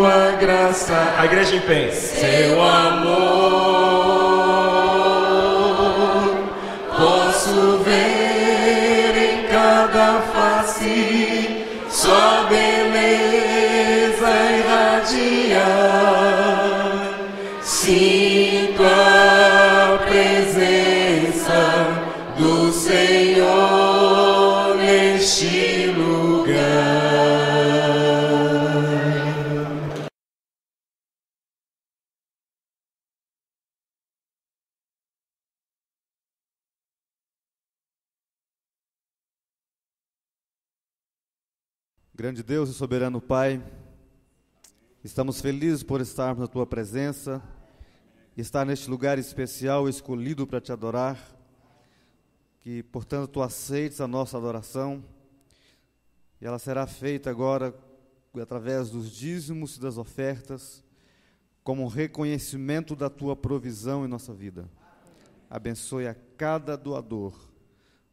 sua graça. A igreja em pé. Seu amor, posso ver em cada face sua beleza irradiar. Sinto a presença do Senhor neste lugar. Grande Deus e soberano Pai, estamos felizes por estarmos na Tua presença, estar neste lugar especial, escolhido para Te adorar, que, portanto, Tu aceites a nossa adoração, e ela será feita agora através dos dízimos e das ofertas, como um reconhecimento da Tua provisão em nossa vida. Abençoe a cada doador,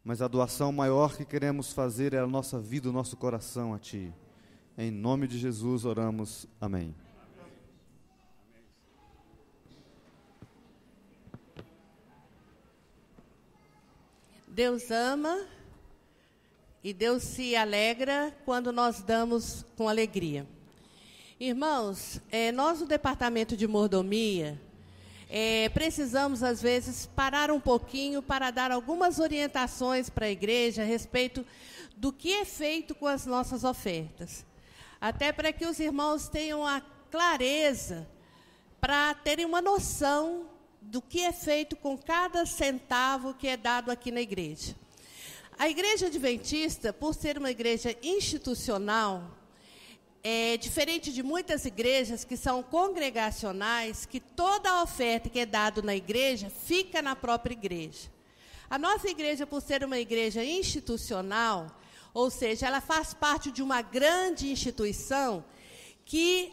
mas a doação maior que queremos fazer é a nossa vida, o nosso coração a Ti. Em nome de Jesus oramos. Amém. Deus ama e Deus se alegra quando nós damos com alegria. Irmãos, nós do Departamento de Mordomia, precisamos, às vezes, parar um pouquinho para dar algumas orientações para a igreja a respeito do que é feito com as nossas ofertas. Até para que os irmãos tenham a clareza, para terem uma noção do que é feito com cada centavo que é dado aqui na igreja. A Igreja Adventista, por ser uma igreja institucional, diferente de muitas igrejas que são congregacionais, que toda a oferta que é dada na igreja fica na própria igreja. A nossa igreja, por ser uma igreja institucional, ou seja, ela faz parte de uma grande instituição que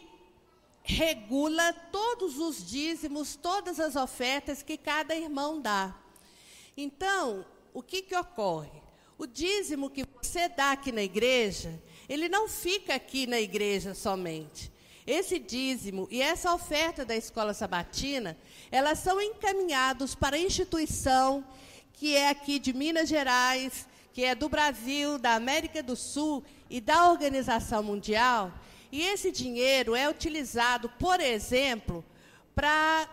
regula todos os dízimos, todas as ofertas que cada irmão dá. Então, o que ocorre? O dízimo que você dá aqui na igreja, ele não fica aqui na igreja somente. Esse dízimo e essa oferta da Escola Sabatina, elas são encaminhados para a instituição que é aqui de Minas Gerais, que é do Brasil, da América do Sul e da Organização Mundial. E esse dinheiro é utilizado, por exemplo, para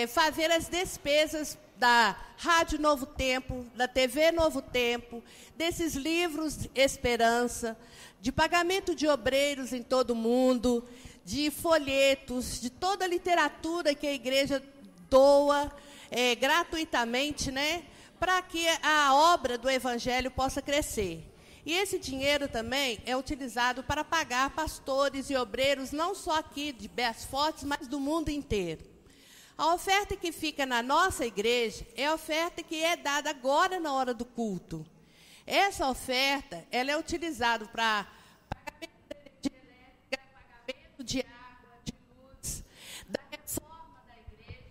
fazer as despesas da Rádio Novo Tempo, da TV Novo Tempo, desses livros Esperança, de pagamento de obreiros em todo o mundo, de folhetos, de toda a literatura que a igreja doa gratuitamente, né, para que a obra do Evangelho possa crescer. E esse dinheiro também é utilizado para pagar pastores e obreiros, não só aqui de Bras Fortes, mas do mundo inteiro. A oferta que fica na nossa igreja é a oferta que é dada agora na hora do culto. Essa oferta, ela é utilizada para pagamento de elétrica, pagamento de água, de luz, da reforma da igreja.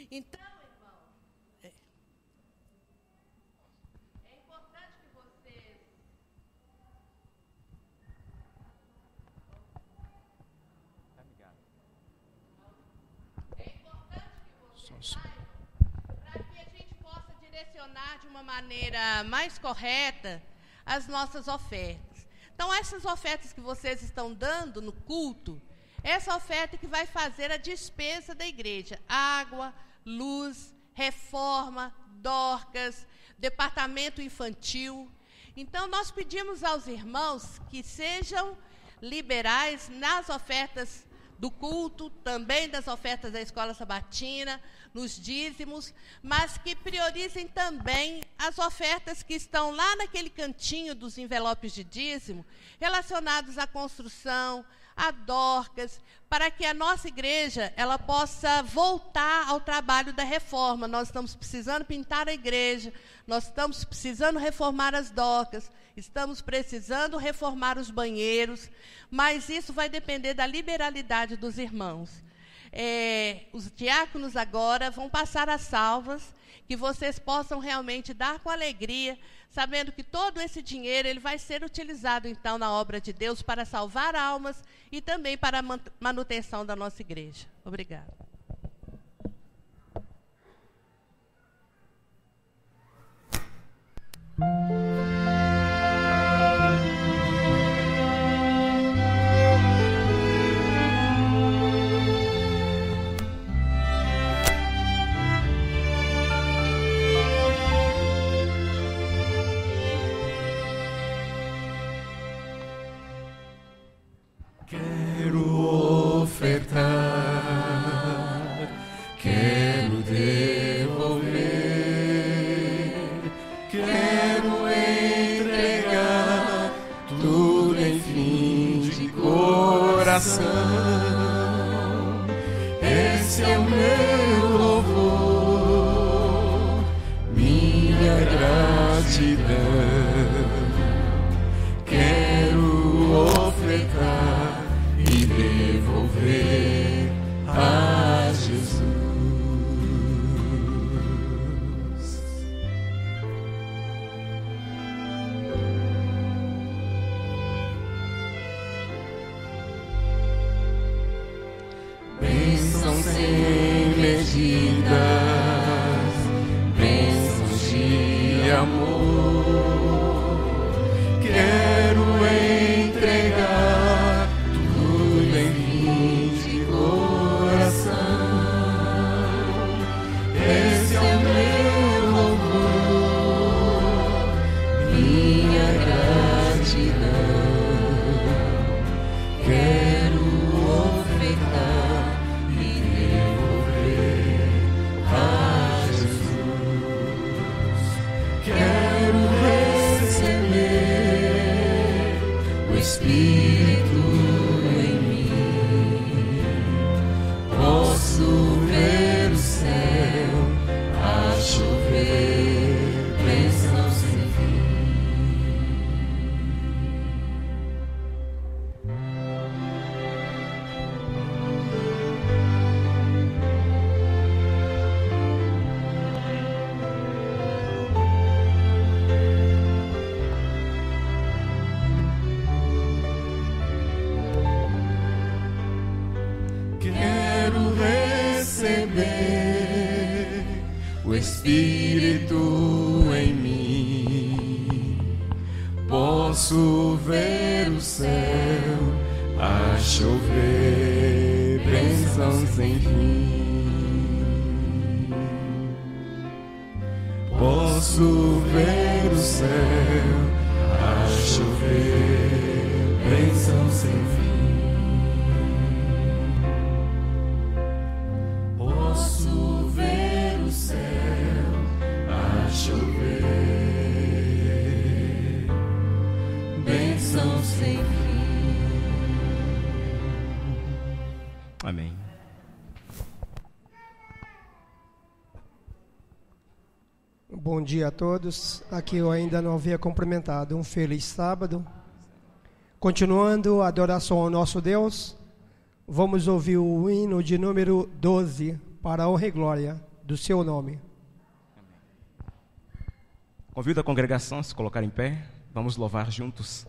Então, irmão, é importante que vocês... para que a gente possa direcionar de uma maneira mais correta as nossas ofertas. Então, essas ofertas que vocês estão dando no culto, essa oferta que vai fazer a despesa da igreja, água, luz, reforma, Dorcas, departamento infantil. Então, nós pedimos aos irmãos que sejam liberais nas ofertas do culto, também das ofertas da Escola Sabatina, nos dízimos, mas que priorizem também as ofertas que estão lá naquele cantinho dos envelopes de dízimo, relacionados à construção, a Dorcas, para que a nossa igreja ela possa voltar ao trabalho da reforma. Nós estamos precisando pintar a igreja, nós estamos precisando reformar as Dorcas, estamos precisando reformar os banheiros, mas isso vai depender da liberalidade dos irmãos. Os diáconos agora vão passar as salvas, que vocês possam realmente dar com alegria, sabendo que todo esse dinheiro ele vai ser utilizado, então, na obra de Deus para salvar almas e também para a manutenção da nossa igreja. Obrigada. Quero ofertar, quero devolver, quero entregar tudo em fim de coração. Esse é o meu louvor, minha gratidão. Quero ofertar e devolver a Jesus. Bênçãos sem medidas, bênçãos de amor. Quero entregar tudo em fim de coração. Esse é o meu louvor, minha gratidão. Quero ofertar e devolver a Jesus. Quero receber o Espírito em mim. Posso ver o céu a chover, bênçãos sem fim. Quero receber o Espírito em mim. Posso ver o céu a chover, bênçãos sem fim. Posso ver o céu a chover, bênçãos sem fim. Posso ver o céu a chover, bênçãos sem fim. Amém. Bom dia a todos. Aqui eu ainda não havia cumprimentado. Um feliz sábado. Continuando a adoração ao nosso Deus, vamos ouvir o hino de número 12, para a honra e glória do seu nome. Convido a congregação a se colocar em pé. Vamos louvar juntos.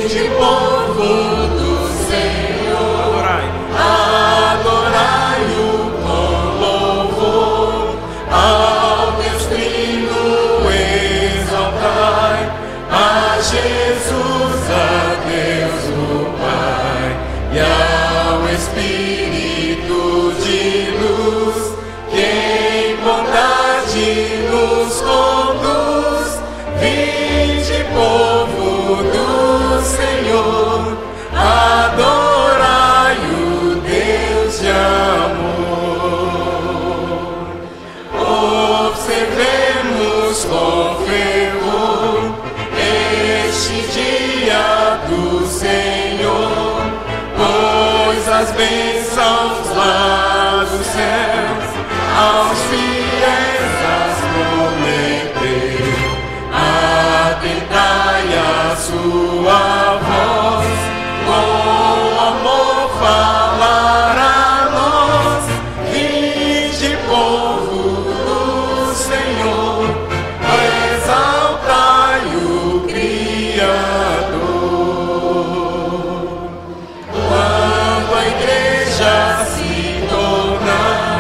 De povo do Senhor, Adorai. mãos lá dos céus, aos fiéis as prometer. Atentai a sua voz, com amor falar a nós. Vinde, povo do Senhor, exaltai o Criador. Quando a igreja se tornar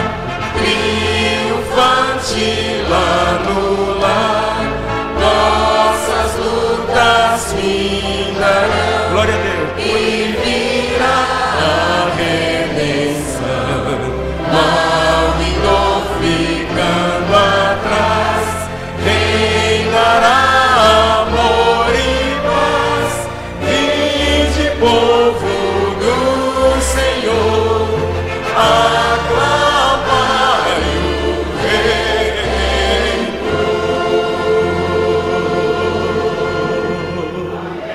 triunfante lá no lar, nossas lutas findarão. Glória a Deus. E virá a redenção. Mal e dor ficando atrás, reinará amor e paz. Vinde, povo do Senhor, aclamai o Redentor.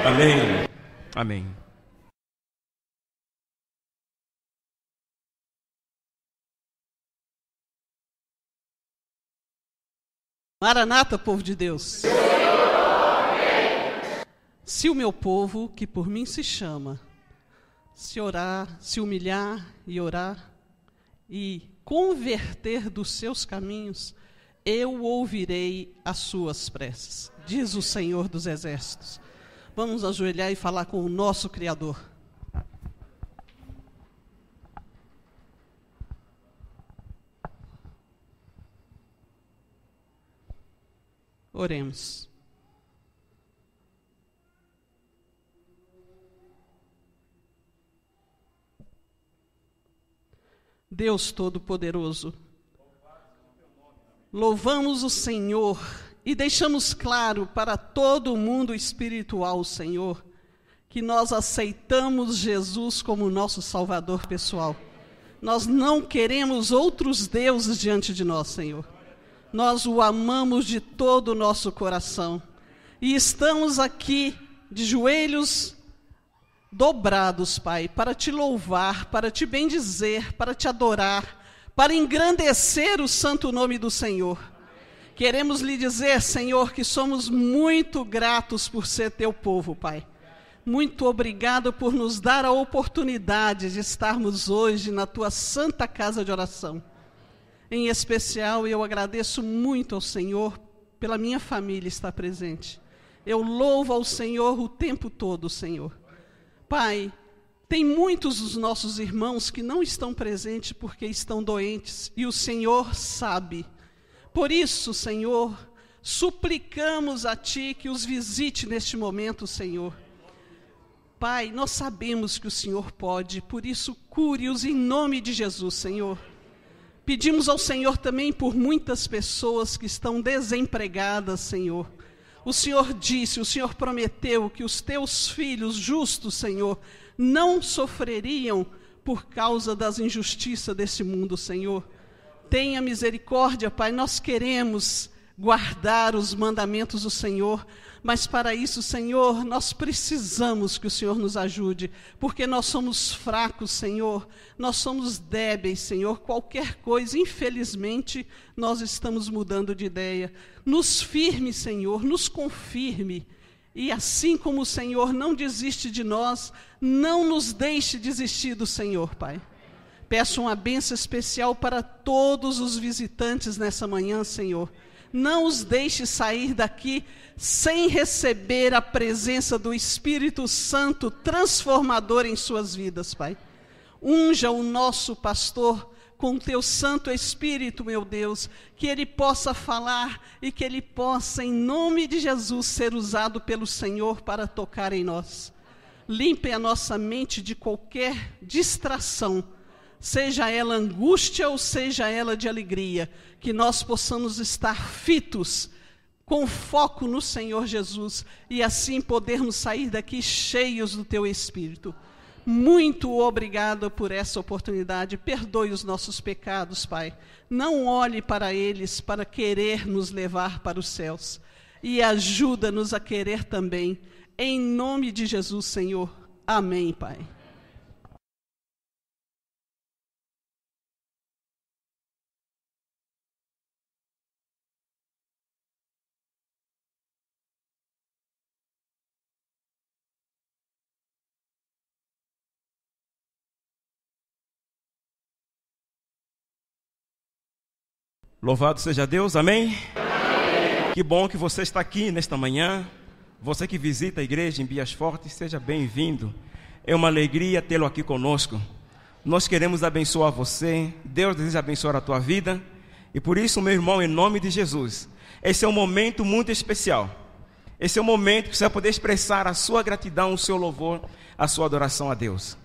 Amém. Amém. Maranata, povo de Deus. Se o meu povo, que por mim se chama, se orar, se humilhar e orar e converter dos seus caminhos, eu ouvirei as suas preces, diz o Senhor dos Exércitos. Vamos ajoelhar e falar com o nosso Criador. Oremos. Deus Todo-Poderoso, louvamos o Senhor e deixamos claro para todo o mundo espiritual, Senhor, que nós aceitamos Jesus como nosso Salvador pessoal. Nós não queremos outros deuses diante de nós, Senhor. Nós o amamos de todo o nosso coração. E estamos aqui de joelhos dobrados, Pai, para te louvar, para te bendizer, para te adorar, para engrandecer o santo nome do Senhor. Queremos lhe dizer, Senhor, que somos muito gratos por ser teu povo, Pai. Muito obrigado por nos dar a oportunidade de estarmos hoje na tua santa casa de oração. Em especial, eu agradeço muito ao Senhor pela minha família estar presente. Eu louvo ao Senhor o tempo todo, Senhor. Pai, tem muitos dos nossos irmãos que não estão presentes porque estão doentes, e o Senhor sabe. Por isso, Senhor, suplicamos a Ti que os visite neste momento, Senhor. Pai, nós sabemos que o Senhor pode, por isso cure-os em nome de Jesus, Senhor. Pedimos ao Senhor também por muitas pessoas que estão desempregadas, Senhor. O Senhor disse, o Senhor prometeu que os teus filhos justos, Senhor, não sofreriam por causa das injustiças desse mundo, Senhor. Tenha misericórdia, Pai, nós queremos guardar os mandamentos do Senhor, mas para isso, Senhor, nós precisamos que o Senhor nos ajude, porque nós somos fracos, Senhor, nós somos débeis, Senhor, qualquer coisa, infelizmente, nós estamos mudando de ideia. Nos firme, Senhor, nos confirme, e assim como o Senhor não desiste de nós, não nos deixe desistir do Senhor, Pai. Peço uma bênção especial para todos os visitantes nessa manhã, Senhor. Não os deixe sair daqui sem receber a presença do Espírito Santo transformador em suas vidas, Pai. Unja o nosso pastor com o teu Santo Espírito, meu Deus, que ele possa falar e que ele possa, em nome de Jesus, ser usado pelo Senhor para tocar em nós. Limpe a nossa mente de qualquer distração, seja ela angústia ou seja ela de alegria, que nós possamos estar fitos, com foco no Senhor Jesus, e assim podermos sair daqui cheios do teu Espírito. Muito obrigado por essa oportunidade. Perdoe os nossos pecados, Pai. Não olhe para eles para querer nos levar para os céus. E ajuda-nos a querer também. Em nome de Jesus, Senhor. Amém, Pai. Louvado seja Deus, amém? Amém? Que bom que você está aqui nesta manhã. Você que visita a igreja em Bias Fortes, seja bem-vindo. É uma alegria tê-lo aqui conosco. Nós queremos abençoar você. Deus deseja abençoar a tua vida. E por isso, meu irmão, em nome de Jesus, esse é um momento muito especial. Esse é um momento que você vai poder expressar a sua gratidão, o seu louvor, a sua adoração a Deus.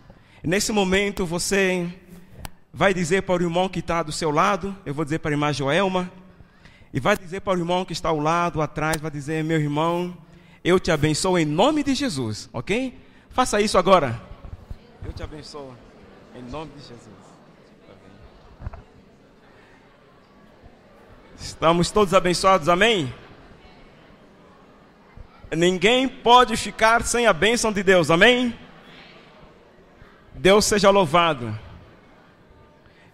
Nesse momento, você vai dizer para o irmão que está do seu lado, eu vou dizer para a irmã Joelma, e vai dizer para o irmão que está ao lado, atrás, vai dizer: meu irmão, eu te abençoo em nome de Jesus, ok? Faça isso agora. Eu te abençoo em nome de Jesus. Estamos todos abençoados, amém? Ninguém pode ficar sem a bênção de Deus, amém? Deus seja louvado.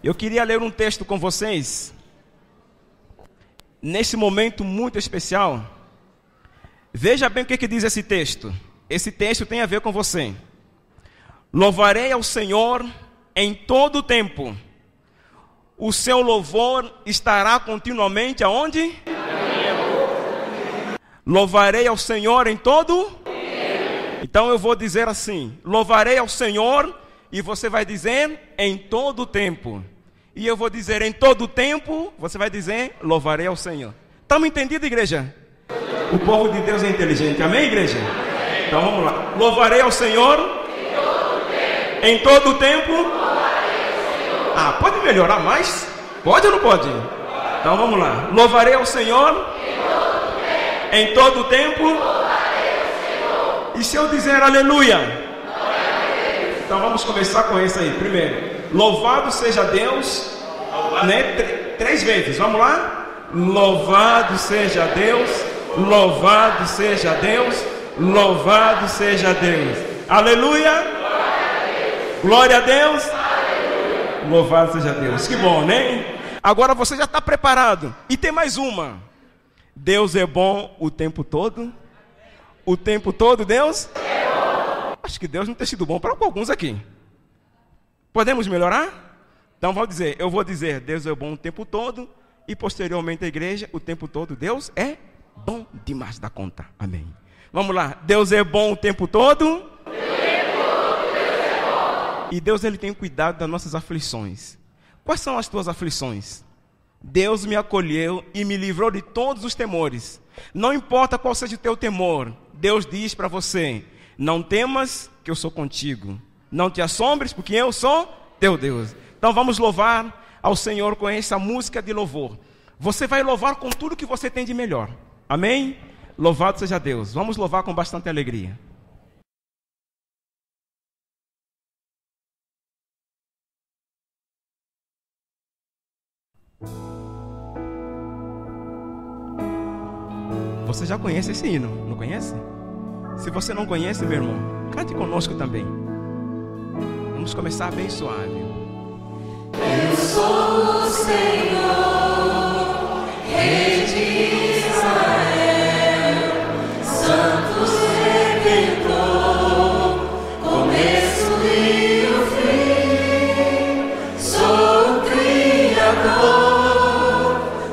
Eu queria ler um texto com vocês, nesse momento muito especial. Veja bem o que diz esse texto. Esse texto tem a ver com você. Louvarei ao Senhor em todo o tempo. O seu louvor estará continuamente aonde? Louvarei ao Senhor em todo? Então eu vou dizer assim: louvarei ao Senhor, e você vai dizer em todo o tempo. E eu vou dizer em todo o tempo, você vai dizer louvarei ao Senhor. Estamos entendidos, igreja? O povo de Deus é inteligente, amém, igreja? Então vamos lá. Louvarei ao Senhor em todo o tempo. Ah, pode melhorar mais? Pode ou não pode? Então vamos lá. Louvarei ao Senhor em todo o tempo. E se eu dizer aleluia? Então vamos começar com esse aí. Primeiro, louvado seja Deus, né? Três vezes, vamos lá? Louvado seja Deus, louvado seja Deus, louvado seja Deus. Aleluia! Glória a Deus! Louvado seja Deus. Que bom, né? Agora você já está preparado. E tem mais uma. Deus é bom o tempo todo. O tempo todo Deus é bom. Acho que Deus não tem sido bom para alguns aqui. Podemos melhorar? Então eu vou dizer Deus é bom o tempo todo. E posteriormente a igreja, o tempo todo Deus é bom demais da conta. Amém. Vamos lá. Deus é bom o tempo todo. E Deus, Ele tem cuidado das nossas aflições. Quais são as tuas aflições? Deus me acolheu e me livrou de todos os temores. Não importa qual seja o teu temor, Deus diz para você: não temas, que eu sou contigo. Não te assombres, porque eu sou teu Deus. Então vamos louvar ao Senhor com essa música de louvor. Você vai louvar com tudo que você tem de melhor. Amém? Louvado seja Deus. Vamos louvar com bastante alegria. Você já conhece esse hino, não conhece? Se você não conhece, meu irmão, cante conosco também. Vamos começar bem suave. Eu sou o Senhor, Rei de Israel, Santo Redentor, começo e o fim. Sou o Criador,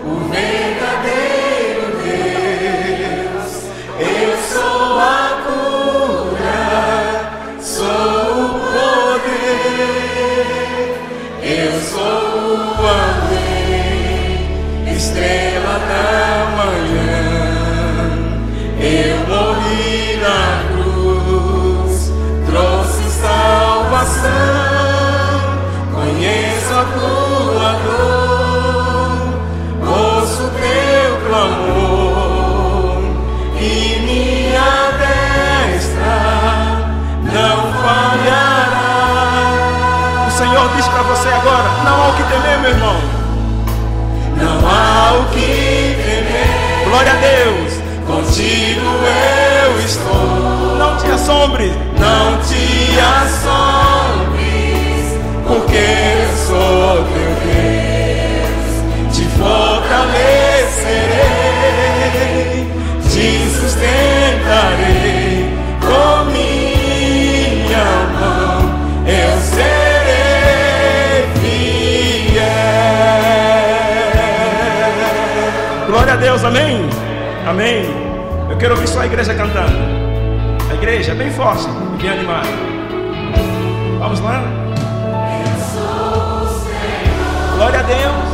o verdadeiro Deus. Eu sou a cura, sou o poder. Eu sou o amém, estrela da manhã. Eu morri na cruz, trouxe salvação. Conheço a tua dor, ouço teu clamor, e minha destra não falhará. O Senhor diz para você agora: não há o que temer, meu irmão. Não há o que temer. Glória a Deus. Contigo eu estou. Não te assombres. Não te assombres, porque eu sou teu Deus. Te fortalecerei, te sustentarei com minha mão. Eu serei fiel. Deus, amém? Amém. Eu quero ouvir só a igreja cantando. A igreja bem forte e bem animada. Vamos lá? Glória a Deus.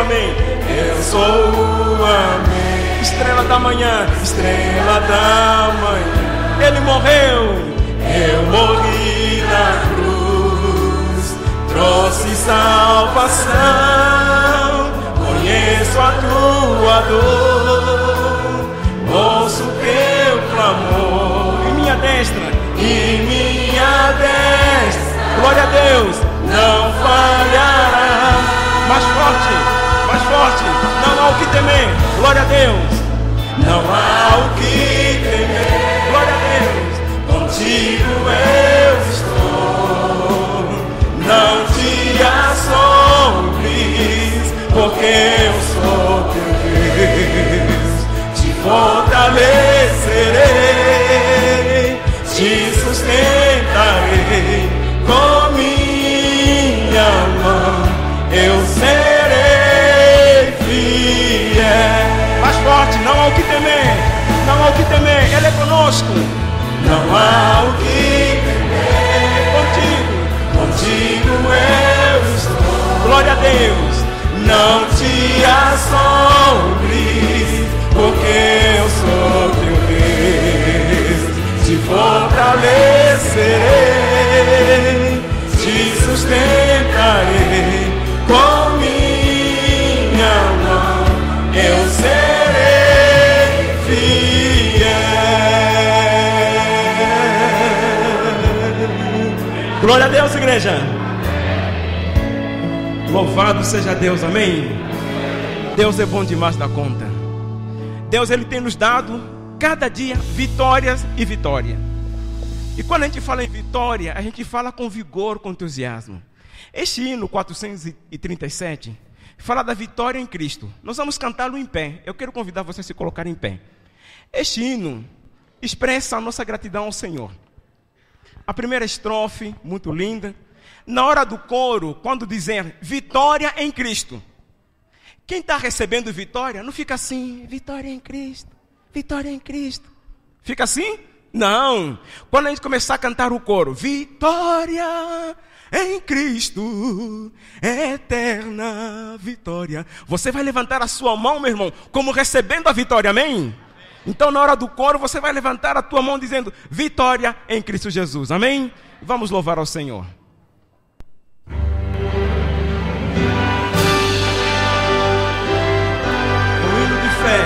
Amém. Eu sou o amém. Estrela da manhã, estrela da manhã. Ele morreu, eu morri na cruz. Trouxe salvação. Conheço a tua dor. Ouço teu clamor. E minha destra, e minha destra. Glória a Deus, não falhará. Mais forte, mais forte. Não há o que temer. Glória a Deus. Não há o que temer. Glória a Deus. Contigo eu estou. Não te assombres, porque eu sou teu Deus. Te fortalecerei, te sustentarei com minha mão. Eu serei fiel. Mais forte, não há o que temer. Não há o que temer, Ele é conosco. Não há o que temer. Contigo eu estou. Glória a Deus. Não te assombres, porque eu sou teu Deus. Te fortalecerei, te sustentarei. Com minha mão eu serei fiel. Glória a Deus, igreja. Louvado seja Deus, amém. Deus é bom demais da conta. Deus, Ele tem nos dado cada dia vitórias e vitória. E quando a gente fala em vitória, a gente fala com vigor, com entusiasmo. Este hino 437 fala da vitória em Cristo. Nós vamos cantá-lo em pé. Eu quero convidar você a se colocar em pé. Este hino expressa a nossa gratidão ao Senhor. A primeira estrofe, muito linda. Na hora do coro, quando dizer vitória em Cristo, quem está recebendo vitória não fica assim, vitória em Cristo, vitória em Cristo. Fica assim? Não. Quando a gente começar a cantar o coro, vitória em Cristo, eterna vitória, você vai levantar a sua mão, meu irmão, como recebendo a vitória, amém? Então na hora do coro você vai levantar a tua mão dizendo vitória em Cristo Jesus, amém? Vamos louvar ao Senhor. Um hino de fé,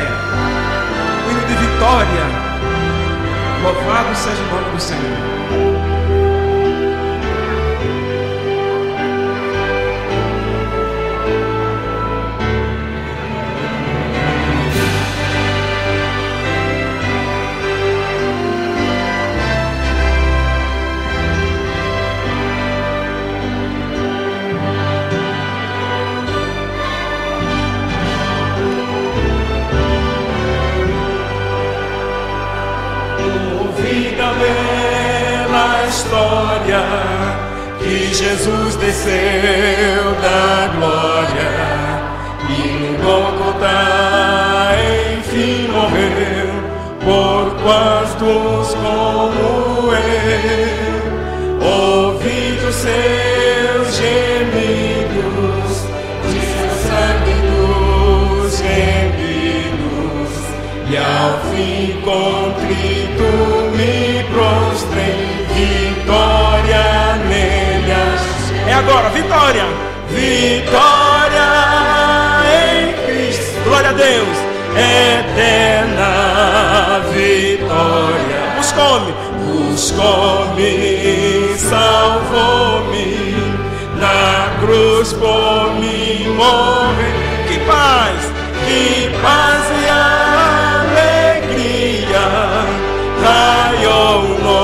um hino de vitória. Louvado seja o nome do Senhor. Pela história que Jesus desceu da glória e no Gólgota enfim morreu por quantos como eu. Ouvi os seus gemidos, de seu sangue dos remidos, e ao fim contrito me prostrei, vitória nele achei. É agora, vitória! Vitória em Cristo, glória a Deus, eterna vitória. Buscou-me, salvou-me, na cruz por mim morreu. Que paz e alegria, raiou o nome.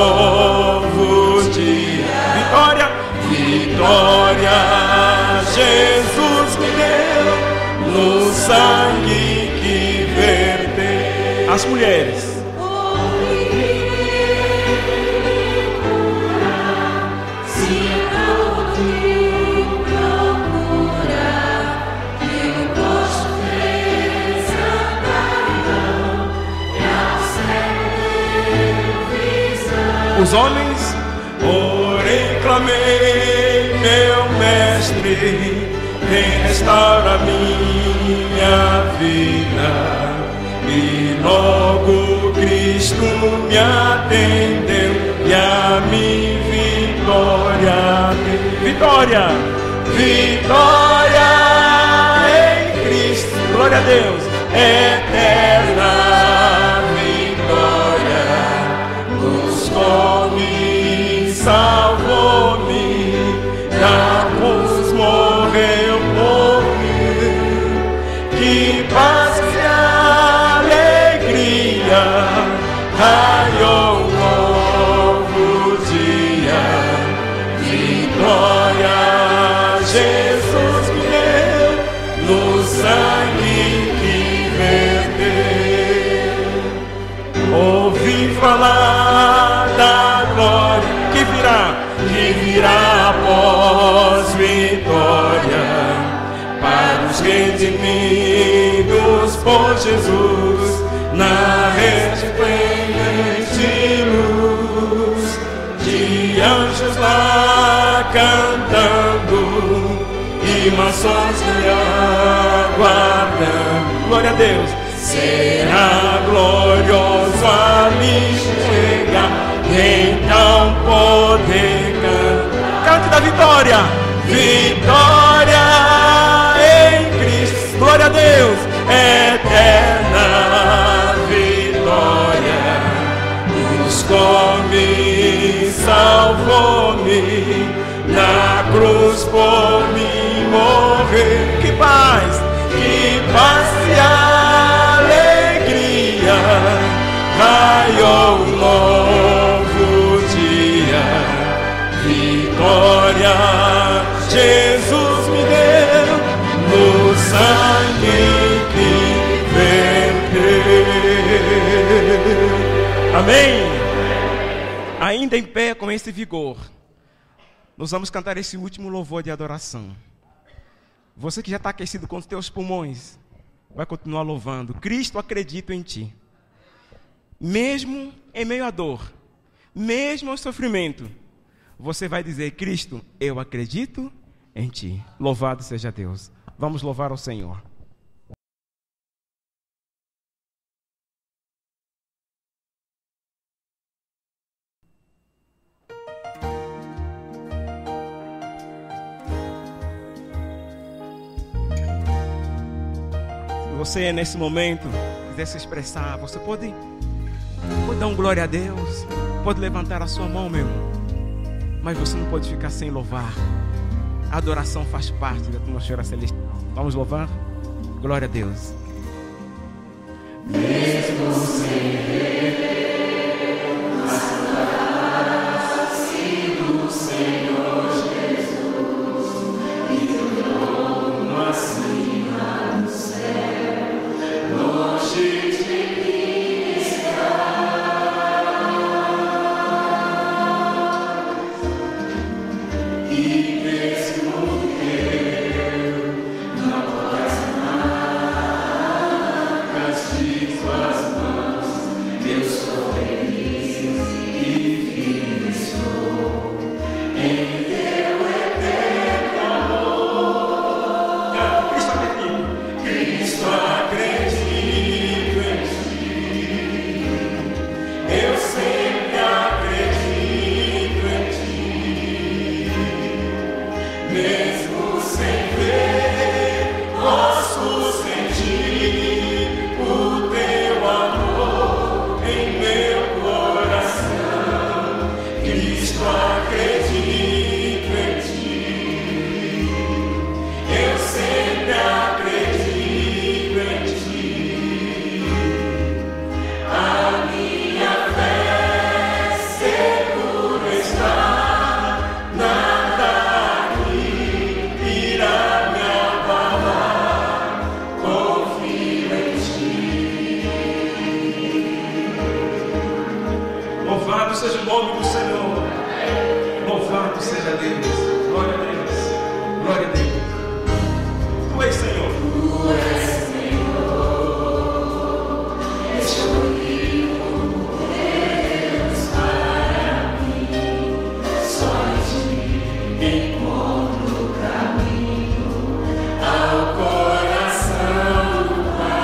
As mulheres. Os homens, porém clamei, meu mestre, vem restaurar minha vida. E logo Cristo me atendeu e a mim vitória deu. Vitória, vitória em Cristo, glória a Deus, eterna vitória. Buscou-me, salvou-me, na cruz morreu por mim. Que paz e alegria, raiou um novo dia. Vitória, Jesus me deu, no sangue que verteu. Ouvi falar da glória que virá após vitória, para os redimidos por Jesus, na resplendente luz, de anjos lá cantando, e maçons me aguardando. Glória a Deus. Será glorioso ali chegar, então poder cantar. Cante da vitória. Vitória em Cristo. Glória a Deus. Eterna vitória. Buscou-me, salvou-me, na cruz por mim morrer. Que paz e alegria, raiou um novo dia. Vitória, Jesus me deu, no sangue que verteu. Amém? Ainda em pé com esse vigor, nós vamos cantar esse último louvor de adoração. Você que já está aquecido com os teus pulmões, vai continuar louvando. Cristo, acredito em ti. Mesmo em meio à dor, mesmo ao sofrimento, você vai dizer: Cristo, eu acredito em ti. Louvado seja Deus. Vamos louvar ao Senhor. Você nesse momento quiser se expressar, você pode dar um glória a Deus, pode levantar a sua mão, meu irmão, mas você não pode ficar sem louvar. A adoração faz parte da atmosfera celestial. Vamos louvar? Glória a Deus. Mesmo sem ver, mas do Senhor Jesus e do trono acima do céu, longe de mim está. E mesmo que eu não possa mais seja o nome do Senhor. Louvado seja Deus. Glória a Deus. Glória a Deus. Tu és Senhor. Tu és Senhor. Escolhido Deus para mim. Só em ti encontro o caminho ao coração do Pai.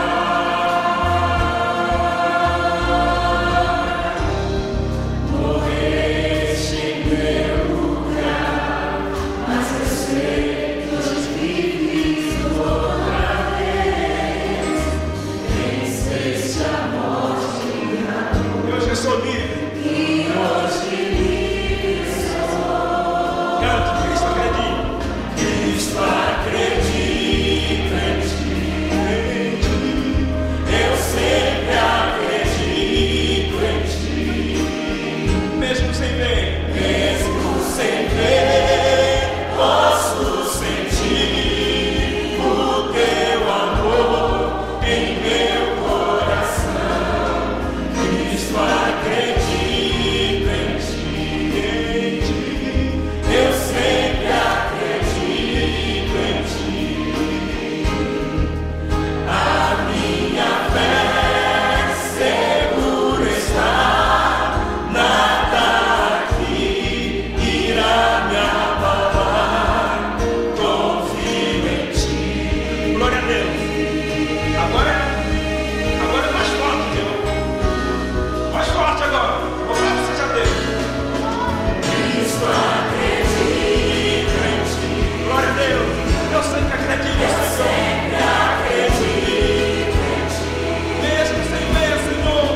Morreste em meu lugar, mas eu sei que os vives outra vez. Venceste a morte e a dor. E hoje eu sou livre. E hoje livre sou. Cante, Cristo acredita. Cristo acredita em ti. Eu sempre acredito em ti. Mesmo sem ver, posso sentir o teu amor em meu coração. Cristo acredita em ti, eu sempre acredito em ti. A minha fé seguro está, nada aqui irá me abalar. Confio em ti. Glória a Deus. Agora é mais forte, Deus. Mais forte agora. Louvado seja Deus. Cristo acredita em ti. Glória a Deus. Eu sempre acredito, Senhor. Sempre acredito em ti. Mesmo sem ver, Senhor.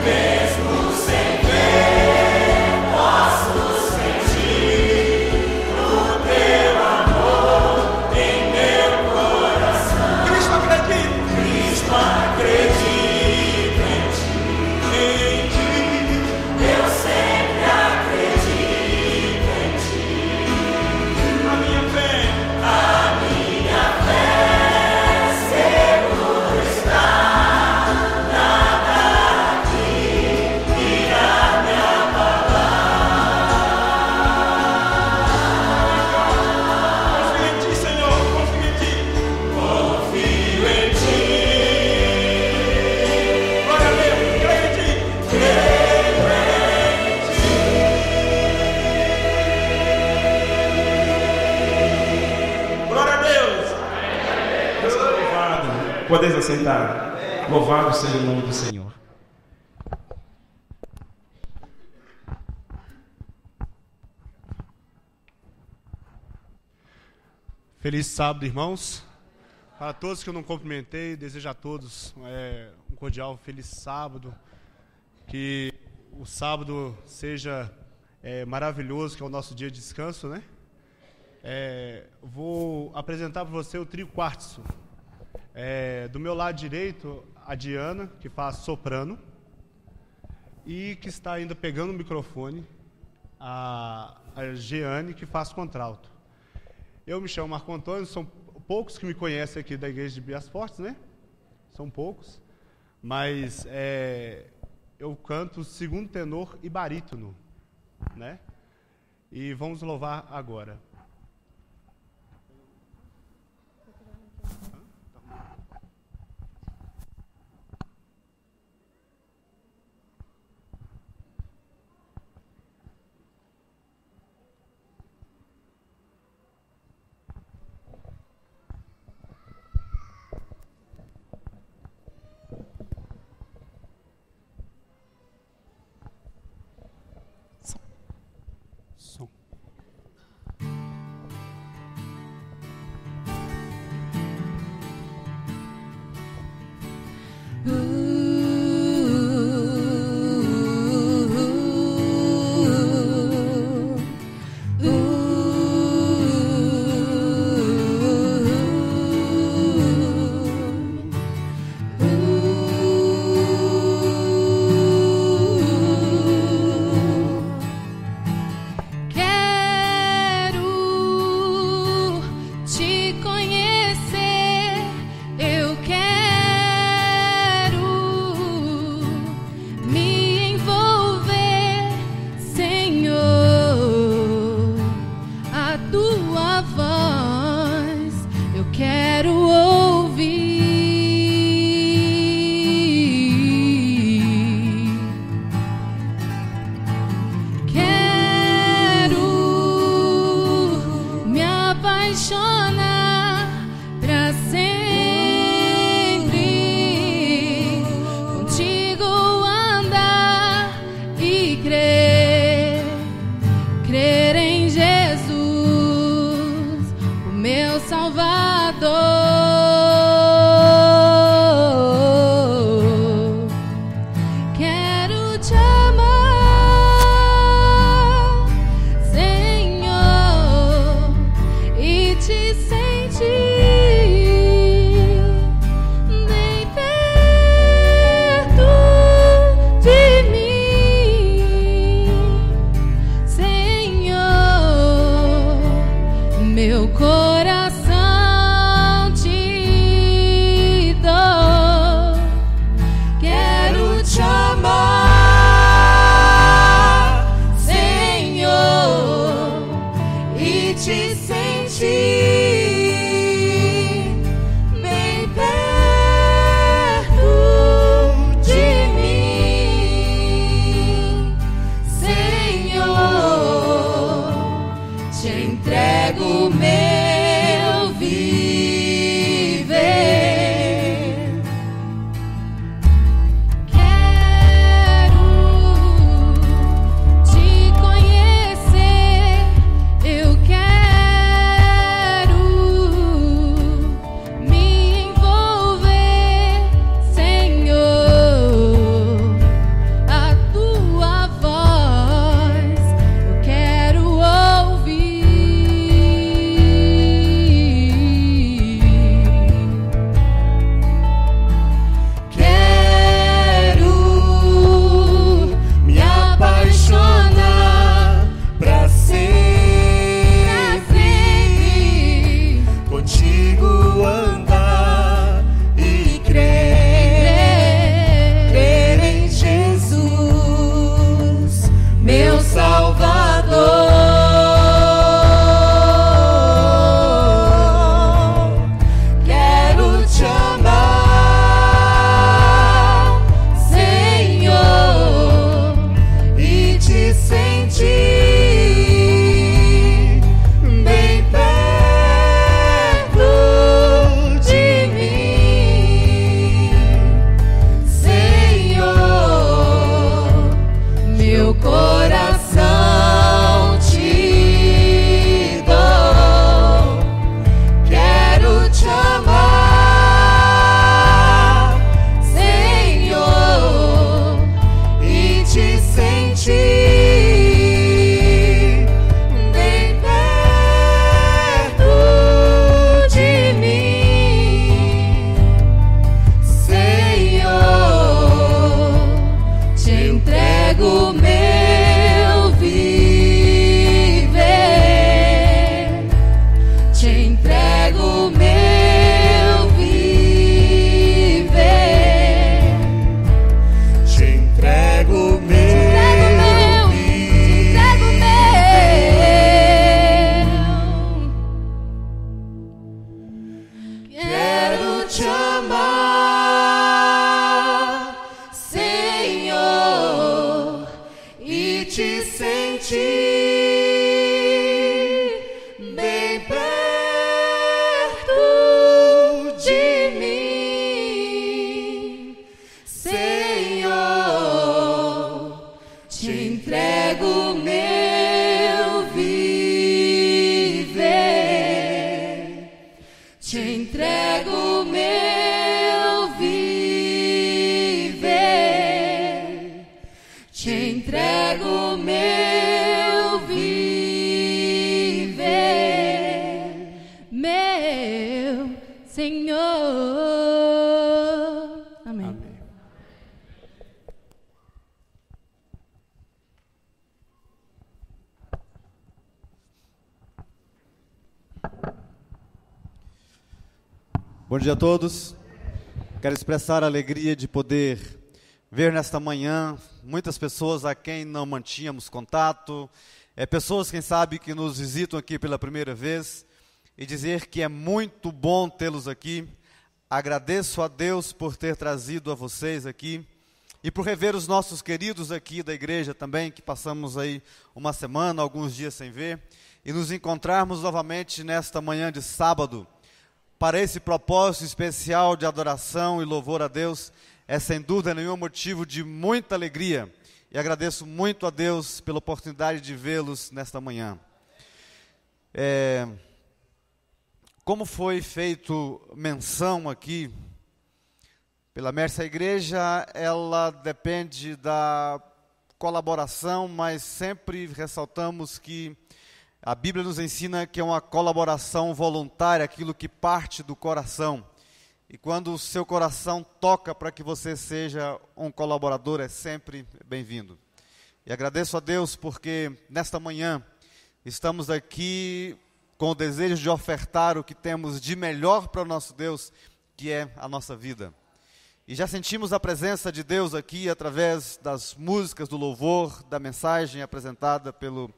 Mesmo sem ver, posso sentir o teu amor em meu coração. Cristo acredita. Cristo acredita em ti. Eu sempre acredito em ti. A minha fé seguro está, nada aqui irá me abalar. Confio em ti, Senhor, confio em ti. Confio em ti. Glória a Deus, creio em ti. Creio em ti. Glória a Deus. Deus é louvado. Podeis aceitar. Louvado seja o nome do Senhor. Feliz sábado, irmãos. Para todos que eu não cumprimentei, desejo a todos um cordial feliz sábado. Que o sábado seja maravilhoso, que é o nosso dia de descanso, né? Vou apresentar para você o trio quartzo. Do meu lado direito, a Diana, que faz soprano, e que está ainda pegando o microfone, a Jeane, que faz contralto. Eu me chamo Marco Antônio, são poucos que me conhecem aqui da igreja de Bias Fortes, né? São poucos, mas eu canto segundo tenor e barítono, né? E vamos louvar agora. Som. bem perto de mim, Senhor, te entrego meu viver, te entrego meu viver, te entrego meu viver, meu Senhor. Amém. Amém. Bom dia a todos. Quero expressar a alegria de poder ver nesta manhã muitas pessoas a quem não mantínhamos contato, pessoas, quem sabe, que nos visitam aqui pela primeira vez, e dizer que é muito bom tê-los aqui. Agradeço a Deus por ter trazido a vocês aqui e por rever os nossos queridos aqui da igreja também, que passamos aí uma semana, alguns dias sem ver, e nos encontrarmos novamente nesta manhã de sábado, para esse propósito especial de adoração e louvor a Deus. É sem dúvida nenhum motivo de muita alegria, e agradeço muito a Deus pela oportunidade de vê-los nesta manhã. Como foi feito menção aqui pela Mestre, a igreja, ela depende da colaboração, mas sempre ressaltamos que a Bíblia nos ensina que é uma colaboração voluntária, aquilo que parte do coração. E quando o seu coração toca para que você seja um colaborador, é sempre bem-vindo. E agradeço a Deus porque nesta manhã estamos aqui com o desejo de ofertar o que temos de melhor para o nosso Deus, que é a nossa vida. E já sentimos a presença de Deus aqui através das músicas, do louvor, da mensagem apresentada pelo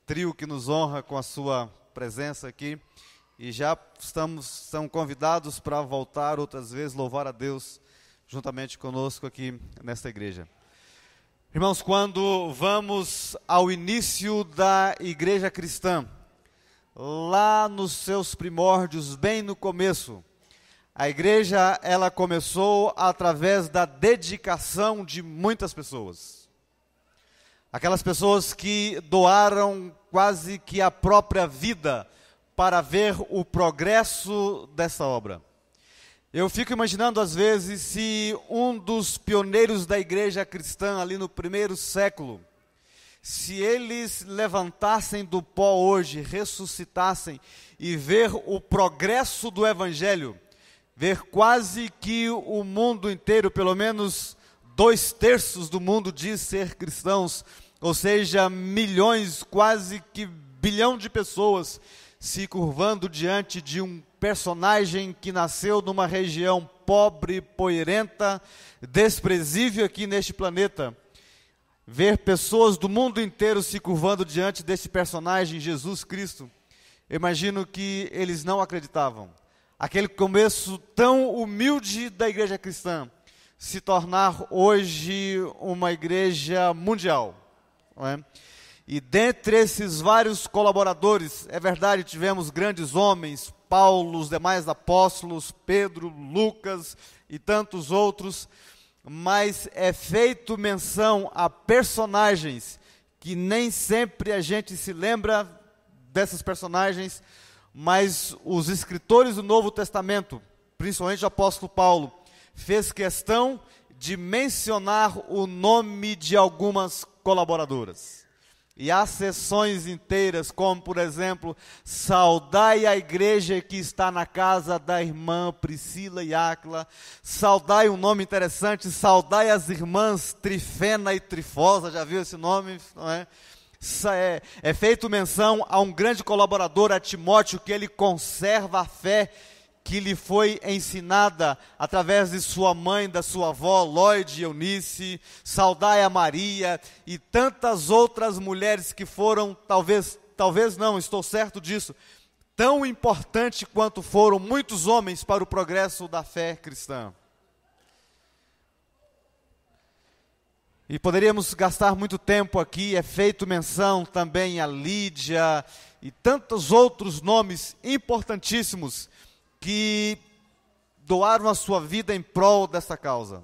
trio que nos honra com a sua presença aqui. E já são convidados para voltar outras vezes, louvar a Deus juntamente conosco aqui nesta igreja. Irmãos, quando vamos ao início da igreja cristã, lá nos seus primórdios, bem no começo, a igreja, ela começou através da dedicação de muitas pessoas. Aquelas pessoas que doaram quase que a própria vida para ver o progresso dessa obra. Eu fico imaginando às vezes se um dos pioneiros da igreja cristã ali no primeiro século, se eles levantassem do pó hoje, ressuscitassem e ver o progresso do evangelho, ver quase que o mundo inteiro, pelo menos 2/3 do mundo diz ser cristãos, ou seja, milhões, quase que bilhão de pessoas se curvando diante de um personagem que nasceu numa região pobre, poeirenta, desprezível aqui neste planeta. Ver pessoas do mundo inteiro se curvando diante desse personagem, Jesus Cristo, eu imagino que eles não acreditavam. Aquele começo tão humilde da igreja cristã se tornar hoje uma igreja mundial, não é? E dentre esses vários colaboradores, é verdade, tivemos grandes homens, Paulo, os demais apóstolos, Pedro, Lucas e tantos outros, mas é feito menção a personagens que nem sempre a gente se lembra dessas personagens, mas os escritores do Novo Testamento, principalmente o apóstolo Paulo, fez questão de mencionar o nome de algumas colaboradoras. E há sessões inteiras, como por exemplo, saudai a igreja que está na casa da irmã Priscila e Áquila, saudai um nome interessante, saudai as irmãs Trifena e Trifosa, já viu esse nome? Não é? É feito menção a um grande colaborador, a Timóteo, que ele conserva a fé que lhe foi ensinada através de sua mãe, da sua avó, Lloyd e Eunice, saudai a Maria e tantas outras mulheres que foram, talvez não, estou certo disso, tão importante quanto foram muitos homens para o progresso da fé cristã. E poderíamos gastar muito tempo aqui, é feito menção também a Lídia e tantos outros nomes importantíssimos que doaram a sua vida em prol dessa causa.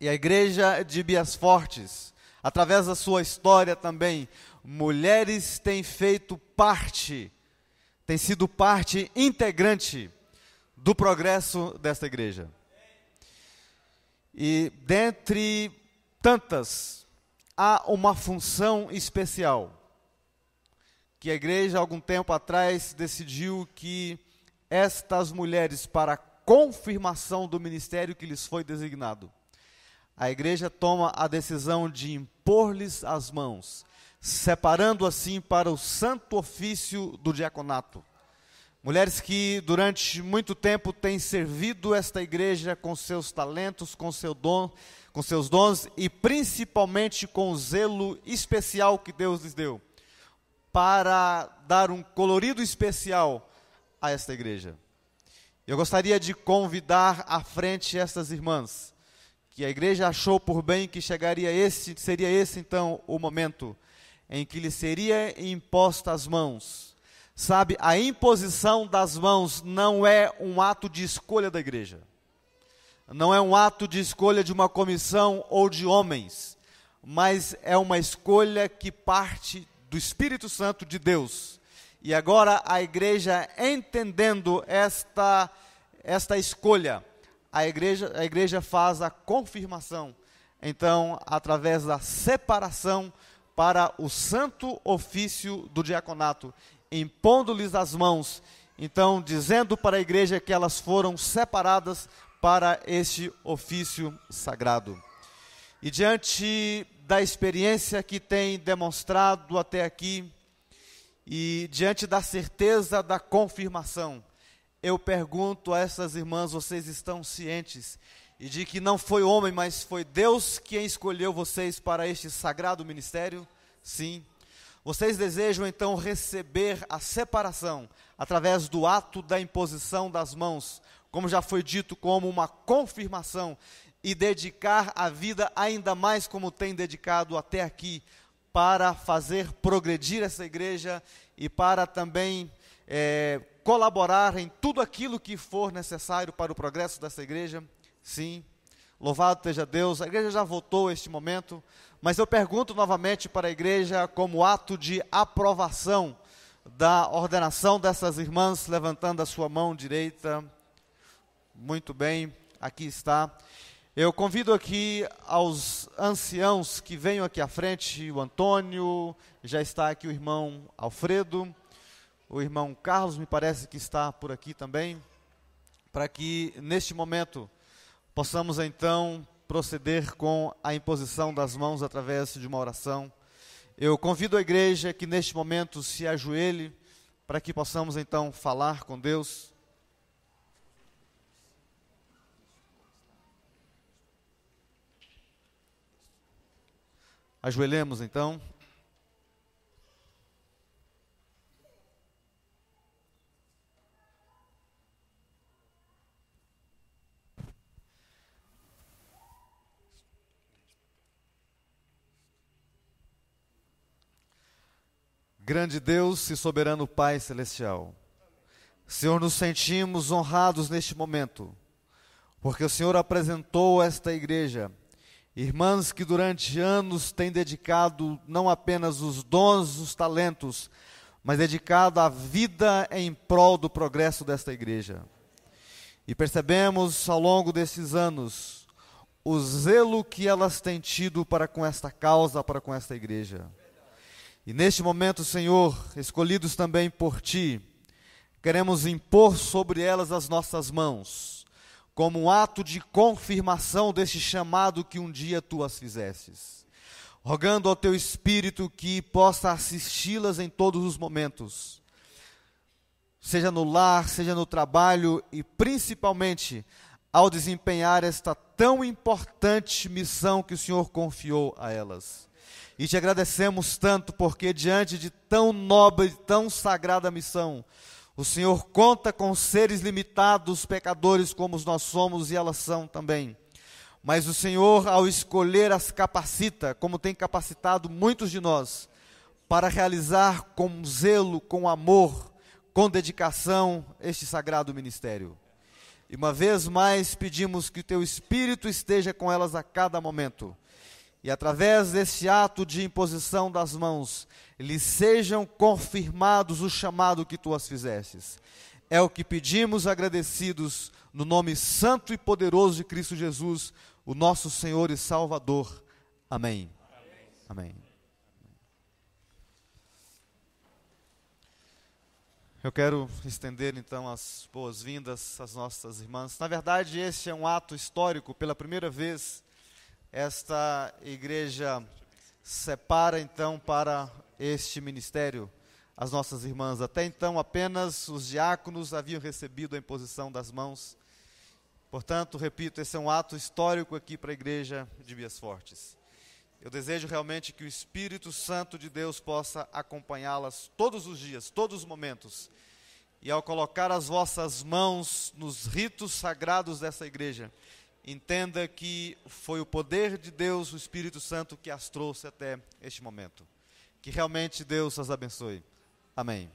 E a igreja de Bias Fortes, através da sua história também, mulheres têm feito parte, têm sido parte integrante do progresso desta igreja. E dentre tantas, há uma função especial, que a igreja, algum tempo atrás, decidiu que estas mulheres, para a confirmação do ministério que lhes foi designado, a igreja toma a decisão de impor-lhes as mãos, separando assim para o santo ofício do diaconato. Mulheres que durante muito tempo têm servido esta igreja com seus talentos, com seus dons e principalmente com o zelo especial que Deus lhes deu, para dar um colorido especial a esta igreja. Eu gostaria de convidar à frente estas irmãs, que a igreja achou por bem que seria esse então o momento em que lhe seria imposta as mãos. Sabe, a imposição das mãos não é um ato de escolha da igreja. Não é um ato de escolha de uma comissão ou de homens, mas é uma escolha que parte do Espírito Santo de Deus. E agora a igreja, entendendo esta escolha, a igreja faz a confirmação, então, através da separação para o santo ofício do diaconato, impondo-lhes as mãos, então, dizendo para a igreja que elas foram separadas para este ofício sagrado. E diante da experiência que tem demonstrado até aqui, e diante da certeza da confirmação, eu pergunto a essas irmãs, vocês estão cientes e de que não foi homem, mas foi Deus quem escolheu vocês para este sagrado ministério? Sim. Vocês desejam então receber a separação através do ato da imposição das mãos, como já foi dito, como uma confirmação, e dedicar a vida ainda mais como tem dedicado até aqui, para fazer progredir essa igreja e para também colaborar em tudo aquilo que for necessário para o progresso dessa igreja? Sim, louvado seja Deus. A igreja já votou este momento, mas eu pergunto novamente para a igreja, como ato de aprovação da ordenação dessas irmãs, levantando a sua mão direita. Muito bem, aqui está. Eu convido aqui aos anciãos que venham aqui à frente, o Antônio, já está aqui o irmão Alfredo, o irmão Carlos me parece que está por aqui também, para que neste momento possamos então proceder com a imposição das mãos através de uma oração. Eu convido a igreja que neste momento se ajoelhe, para que possamos então falar com Deus. Ajoelhemos então. Grande Deus e soberano Pai Celestial, Senhor, nos sentimos honrados neste momento, porque o Senhor apresentou esta igreja, irmãs que durante anos têm dedicado não apenas os dons, os talentos, mas dedicado a vida em prol do progresso desta igreja. E percebemos ao longo desses anos o zelo que elas têm tido para com esta causa, para com esta igreja. E neste momento, Senhor, escolhidos também por Ti, queremos impor sobre elas as nossas mãos, como um ato de confirmação deste chamado que um dia Tu as fizestes. Rogando ao Teu Espírito que possa assisti-las em todos os momentos, seja no lar, seja no trabalho e principalmente ao desempenhar esta tão importante missão que o Senhor confiou a elas. E Te agradecemos tanto porque diante de tão nobre e tão sagrada missão, o Senhor conta com seres limitados, pecadores como nós somos e elas são também. mas o Senhor, ao escolher, as capacita, como tem capacitado muitos de nós, para realizar com zelo, com amor, com dedicação, este sagrado ministério. E uma vez mais pedimos que o Teu Espírito esteja com elas a cada momento. E através desse ato de imposição das mãos, lhes sejam confirmados o chamado que Tu as fizestes. É o que pedimos agradecidos no nome santo e poderoso de Cristo Jesus, o nosso Senhor e Salvador. Amém. Amém. Eu quero estender então as boas-vindas às nossas irmãs. Na verdade, este é um ato histórico. Pela primeira vez, esta igreja separa então para este ministério as nossas irmãs. Até então, apenas os diáconos haviam recebido a imposição das mãos. Portanto, repito, esse é um ato histórico aqui para a igreja de Vias Fortes. Eu desejo realmente que o Espírito Santo de Deus possa acompanhá-las todos os dias, todos os momentos. E ao colocar as vossas mãos nos ritos sagrados dessa igreja, entenda que foi o poder de Deus, o Espírito Santo, que as trouxe até este momento. Que realmente Deus as abençoe. Amém.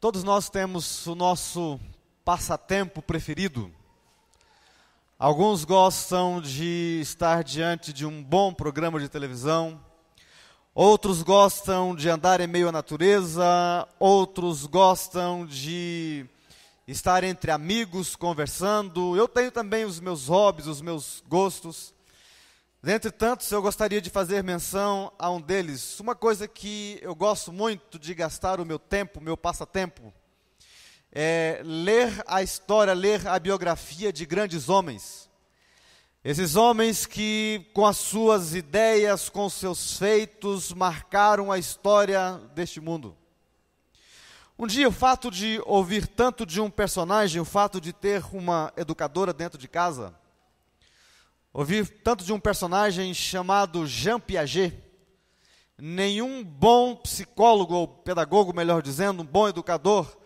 Todos nós temos o nosso passatempo preferido. Alguns gostam de estar diante de um bom programa de televisão, outros gostam de andar em meio à natureza, outros gostam de estar entre amigos conversando. Eu tenho também os meus hobbies, os meus gostos. Dentre tantos, eu gostaria de fazer menção a um deles. Uma coisa que eu gosto muito de gastar o meu tempo, meu passatempo, é ler a história, ler a biografia de grandes homens. Esses homens que, com as suas ideias, com os seus feitos, marcaram a história deste mundo. Um dia, o fato de ouvir tanto de um personagem, o fato de ter uma educadora dentro de casa, ouvir tanto de um personagem chamado Jean Piaget. Nenhum bom psicólogo ou pedagogo, melhor dizendo, um bom educador,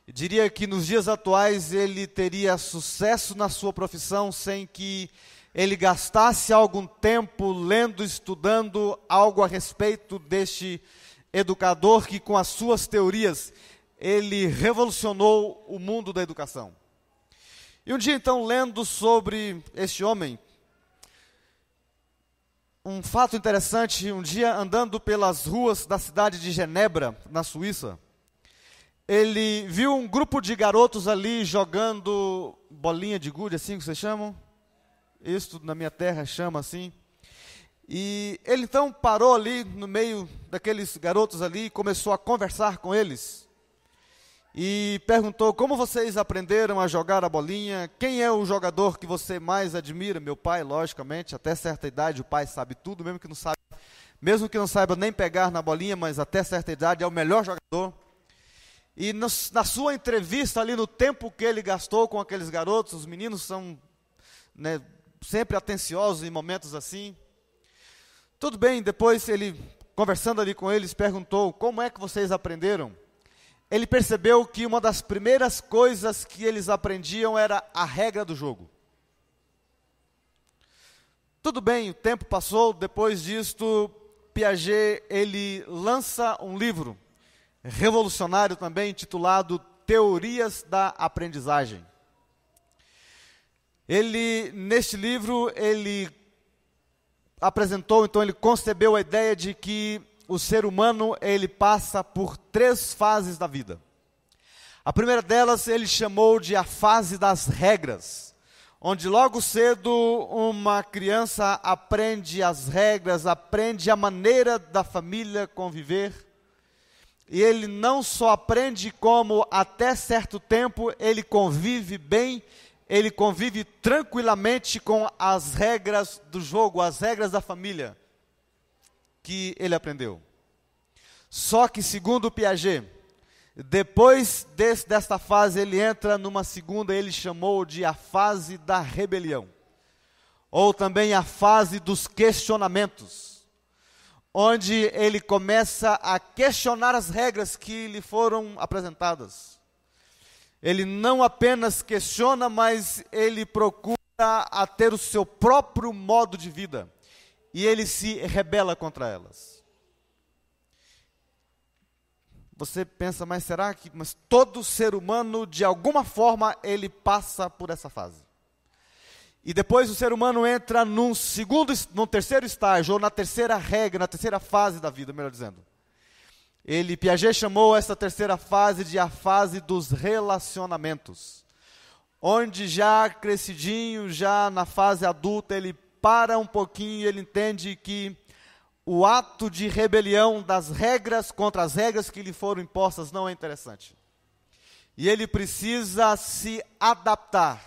diria que nos dias atuais ele teria sucesso na sua profissão sem que ele gastasse algum tempo lendo, estudando algo a respeito deste educador que, com as suas teorias, ele revolucionou o mundo da educação. E um dia, então, lendo sobre este homem, um fato interessante, um dia andando pelas ruas da cidade de Genebra, na Suíça, ele viu um grupo de garotos ali jogando bolinha de gude, assim que vocês chamam? Isso na minha terra chama assim. E ele então parou ali no meio daqueles garotos ali e começou a conversar com eles. E perguntou: como vocês aprenderam a jogar a bolinha? Quem é o jogador que você mais admira? Meu pai, logicamente, até certa idade o pai sabe tudo, mesmo que não saiba nem pegar na bolinha, mas até certa idade é o melhor jogador. E na sua entrevista ali, no tempo que ele gastou com aqueles garotos, os meninos são, né, sempre atenciosos em momentos assim. Tudo bem, depois ele, conversando ali com eles, perguntou: como é que vocês aprenderam? Ele percebeu que uma das primeiras coisas que eles aprendiam era a regra do jogo. Tudo bem, o tempo passou. Depois disto, Piaget, ele lança um livro revolucionário também, intitulado Teorias da Aprendizagem. Neste livro, ele apresentou, então ele concebeu a ideia de que o ser humano, ele passa por 3 fases da vida. A primeira delas ele chamou de a fase das regras, onde logo cedo uma criança aprende as regras, aprende a maneira da família conviver. E ele não só aprende, como até certo tempo ele convive bem, ele convive tranquilamente com as regras do jogo, as regras da família que ele aprendeu. Só que, segundo Piaget, Depois desta fase, ele entra numa segunda, ele chamou de a fase da rebelião, ou também a fase dos questionamentos, onde ele começa a questionar as regras que lhe foram apresentadas. Ele não apenas questiona, mas ele procura a ter o seu próprio modo de vida, e ele se rebela contra elas. Você pensa, mas será que todo ser humano, de alguma forma, ele passa por essa fase? E depois o ser humano entra num terceiro estágio, ou na terceira regra, na terceira fase da vida, melhor dizendo. Piaget chamou essa terceira fase de a fase dos relacionamentos, onde já crescidinho, já na fase adulta, ele para um pouquinho e ele entende que o ato de rebelião das regras contra as regras que lhe foram impostas não é interessante. E ele precisa se adaptar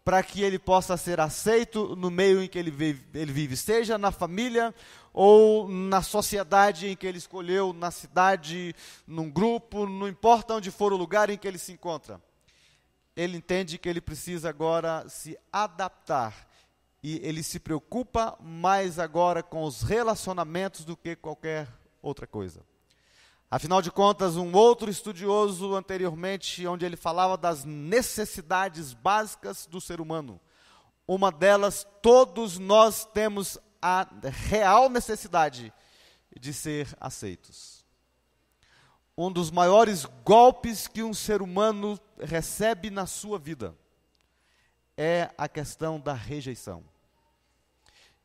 para que ele possa ser aceito no meio em que ele vive, seja na família ou na sociedade em que ele escolheu, na cidade, num grupo, não importa onde for o lugar em que ele se encontra. Ele entende que ele precisa agora se adaptar. E ele se preocupa mais agora com os relacionamentos do que qualquer outra coisa. Afinal de contas, um outro estudioso anteriormente, onde ele falava das necessidades básicas do ser humano. Uma delas, todos nós temos a real necessidade de ser aceitos. Um dos maiores golpes que um ser humano recebe na sua vida é a questão da rejeição.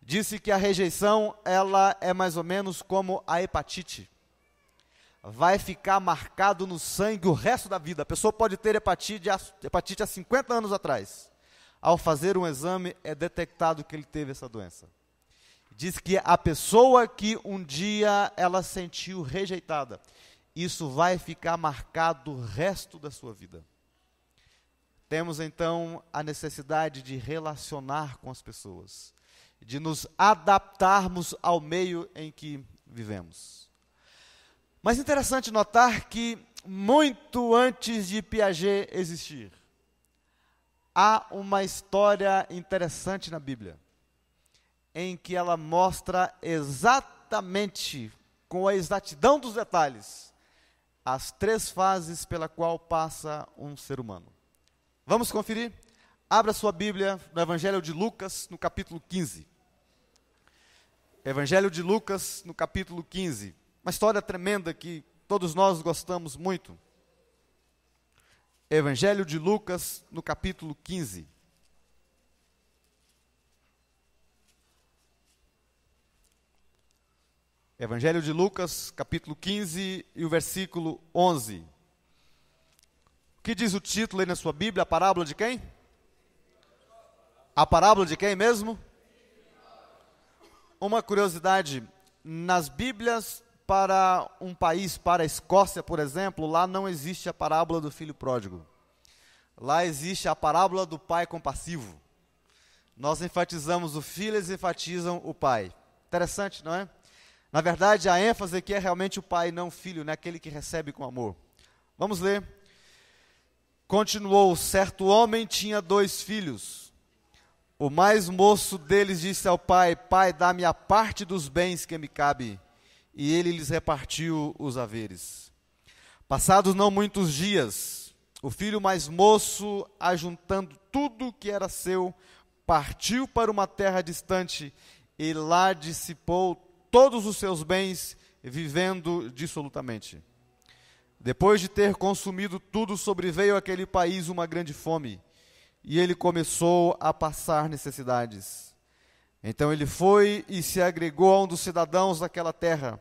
Disse que a rejeição, ela é mais ou menos como a hepatite. Vai ficar marcado no sangue o resto da vida. A pessoa pode ter hepatite há 50 anos atrás. Ao fazer um exame, é detectado que ele teve essa doença. Diz que a pessoa que um dia ela sentiu rejeitada, isso vai ficar marcado o resto da sua vida. Temos então a necessidade de relacionar com as pessoas, de nos adaptarmos ao meio em que vivemos. Mas é interessante notar que, muito antes de Piaget existir, há uma história interessante na Bíblia, em que ela mostra exatamente, com a exatidão dos detalhes, as 3 fases pela qual passa um ser humano. Vamos conferir? Abra sua Bíblia no Evangelho de Lucas, no capítulo 15. Evangelho de Lucas, no capítulo 15. Uma história tremenda que todos nós gostamos muito. Evangelho de Lucas, no capítulo 15. Evangelho de Lucas, capítulo 15 e o versículo 11. O que diz o título aí na sua Bíblia? A parábola de quem? A parábola de quem mesmo? Uma curiosidade, nas Bíblias para um país, para a Escócia, por exemplo, lá não existe a parábola do filho pródigo. Lá existe a parábola do pai compassivo. Nós enfatizamos o filho, eles enfatizam o pai. Interessante, não é? Na verdade, a ênfase aqui é realmente o pai, não o filho, né? Aquele que recebe com amor. Vamos ler. Continuou, certo homem tinha 2 filhos. O mais moço deles disse ao pai, pai, dá-me a parte dos bens que me cabe. E ele lhes repartiu os haveres. Passados não muitos dias, o filho mais moço, ajuntando tudo que era seu, partiu para uma terra distante e lá dissipou todos os seus bens, vivendo dissolutamente. Depois de ter consumido tudo, sobreveio àquele país uma grande fome, e ele começou a passar necessidades. Então ele foi e se agregou a um dos cidadãos daquela terra,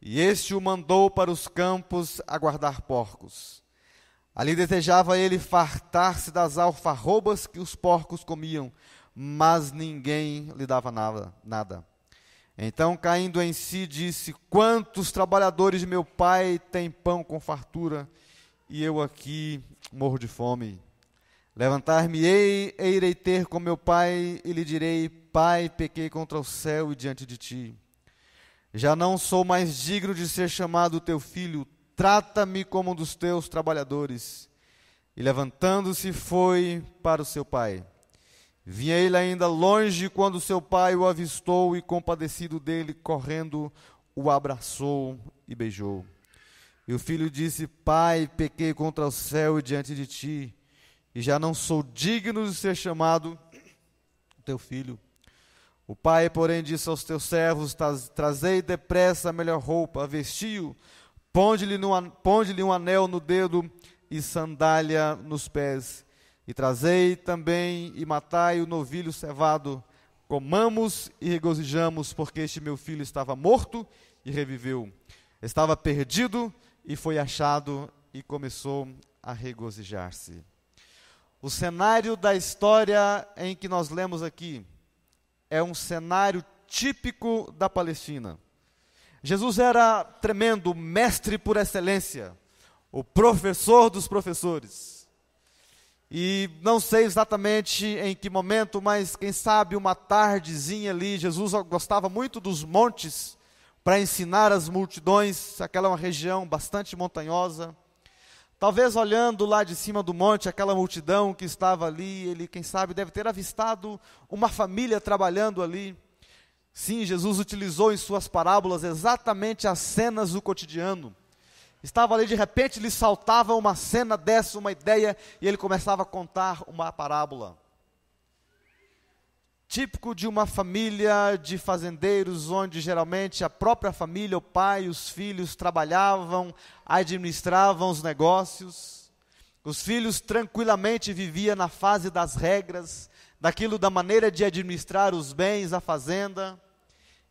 e este o mandou para os campos a guardar porcos. Ali desejava ele fartar-se das alfarrobas que os porcos comiam, mas ninguém lhe dava nada. Então, caindo em si, disse, quantos trabalhadores de meu pai têm pão com fartura, e eu aqui morro de fome. Levantar-me-ei e irei ter com meu pai, e lhe direi, pai, pequei contra o céu e diante de ti. Já não sou mais digno de ser chamado teu filho, trata-me como um dos teus trabalhadores. E levantando-se foi para o seu pai. Vinha ele ainda longe quando seu pai o avistou e, compadecido dele, correndo, o abraçou e beijou. E o filho disse: Pai, pequei contra o céu e diante de ti, e já não sou digno de ser chamado teu filho. O pai, porém, disse aos teus servos: Trazei depressa a melhor roupa, vestiu, ponde-lhe um anel no dedo e sandália nos pés. E trazei também e matai o novilho cevado, comamos e regozijamos, porque este meu filho estava morto e reviveu. Estava perdido e foi achado, e começou a regozijar-se. O cenário da história em que nós lemos aqui é um cenário típico da Palestina. Jesus era tremendo, mestre por excelência, o professor dos professores. E não sei exatamente em que momento, mas quem sabe uma tardezinha ali, Jesus gostava muito dos montes para ensinar as multidões. Aquela é uma região bastante montanhosa. Talvez olhando lá de cima do monte, aquela multidão que estava ali, ele, quem sabe, deve ter avistado uma família trabalhando ali. Sim, Jesus utilizou em suas parábolas exatamente as cenas do cotidiano. Estava ali, de repente lhe saltava uma cena dessa, uma ideia, e ele começava a contar uma parábola. Típico de uma família de fazendeiros, onde geralmente a própria família, o pai e os filhos trabalhavam, administravam os negócios. Os filhos tranquilamente viviam na fase das regras, da maneira de administrar os bens, a fazenda.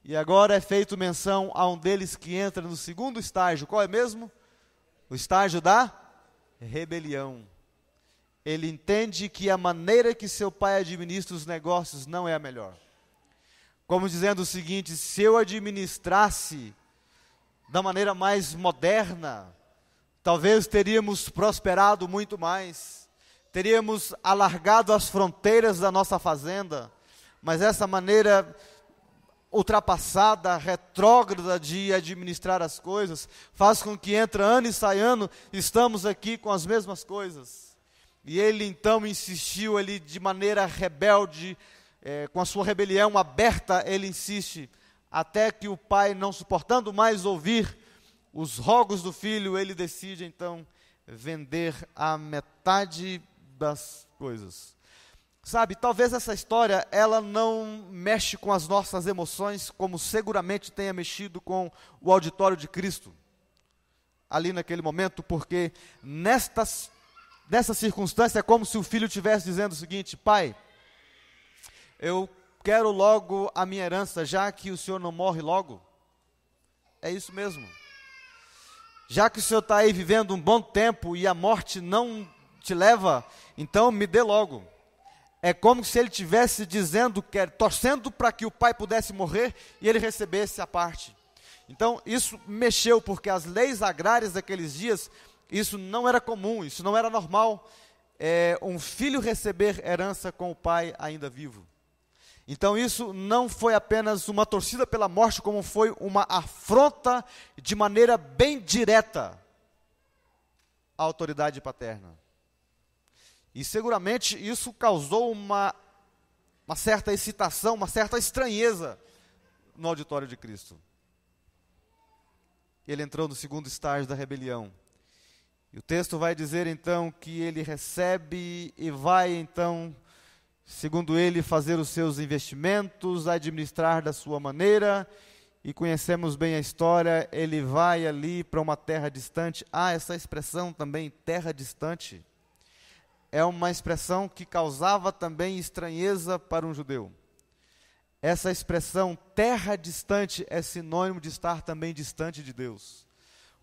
E agora é feito menção a um deles que entra no segundo estágio. Qual é mesmo? O estágio da rebelião. Ele entende que a maneira que seu pai administra os negócios não é a melhor. Como dizendo o seguinte: se eu administrasse da maneira mais moderna, talvez teríamos prosperado muito mais, teríamos alargado as fronteiras da nossa fazenda, mas essa maneira ultrapassada, retrógrada de administrar as coisas, faz com que entra ano e sai ano, estamos aqui com as mesmas coisas. E ele então insistiu ali de maneira rebelde, com a sua rebelião aberta, ele insiste, até que o pai, não suportando mais ouvir os rogos do filho, ele decide então vender a metade das coisas. Sabe, talvez essa história, ela não mexe com as nossas emoções, como seguramente tenha mexido com o auditório de Cristo, ali naquele momento, porque nessa circunstância é como se o filho estivesse dizendo o seguinte: Pai, eu quero logo a minha herança, já que o senhor não morre logo. É isso mesmo. Já que o senhor está aí vivendo um bom tempo e a morte não te leva, então me dê logo. É como se ele estivesse dizendo, torcendo para que o pai pudesse morrer e ele recebesse a parte. Então isso mexeu, porque as leis agrárias daqueles dias, isso não era comum, isso não era normal, um filho receber herança com o pai ainda vivo. Então isso não foi apenas uma torcida pela morte, como foi uma afronta de maneira bem direta à autoridade paterna. E seguramente isso causou uma certa excitação, uma certa estranheza no auditório de Cristo. Ele entrou no segundo estágio da rebelião. E o texto vai dizer então que ele recebe e vai então, segundo ele, fazer os seus investimentos, administrar da sua maneira. E conhecemos bem a história, ele vai ali para uma terra distante. Essa expressão também, terra distante, é uma expressão que causava também estranheza para um judeu. Essa expressão, terra distante, é sinônimo de estar também distante de Deus.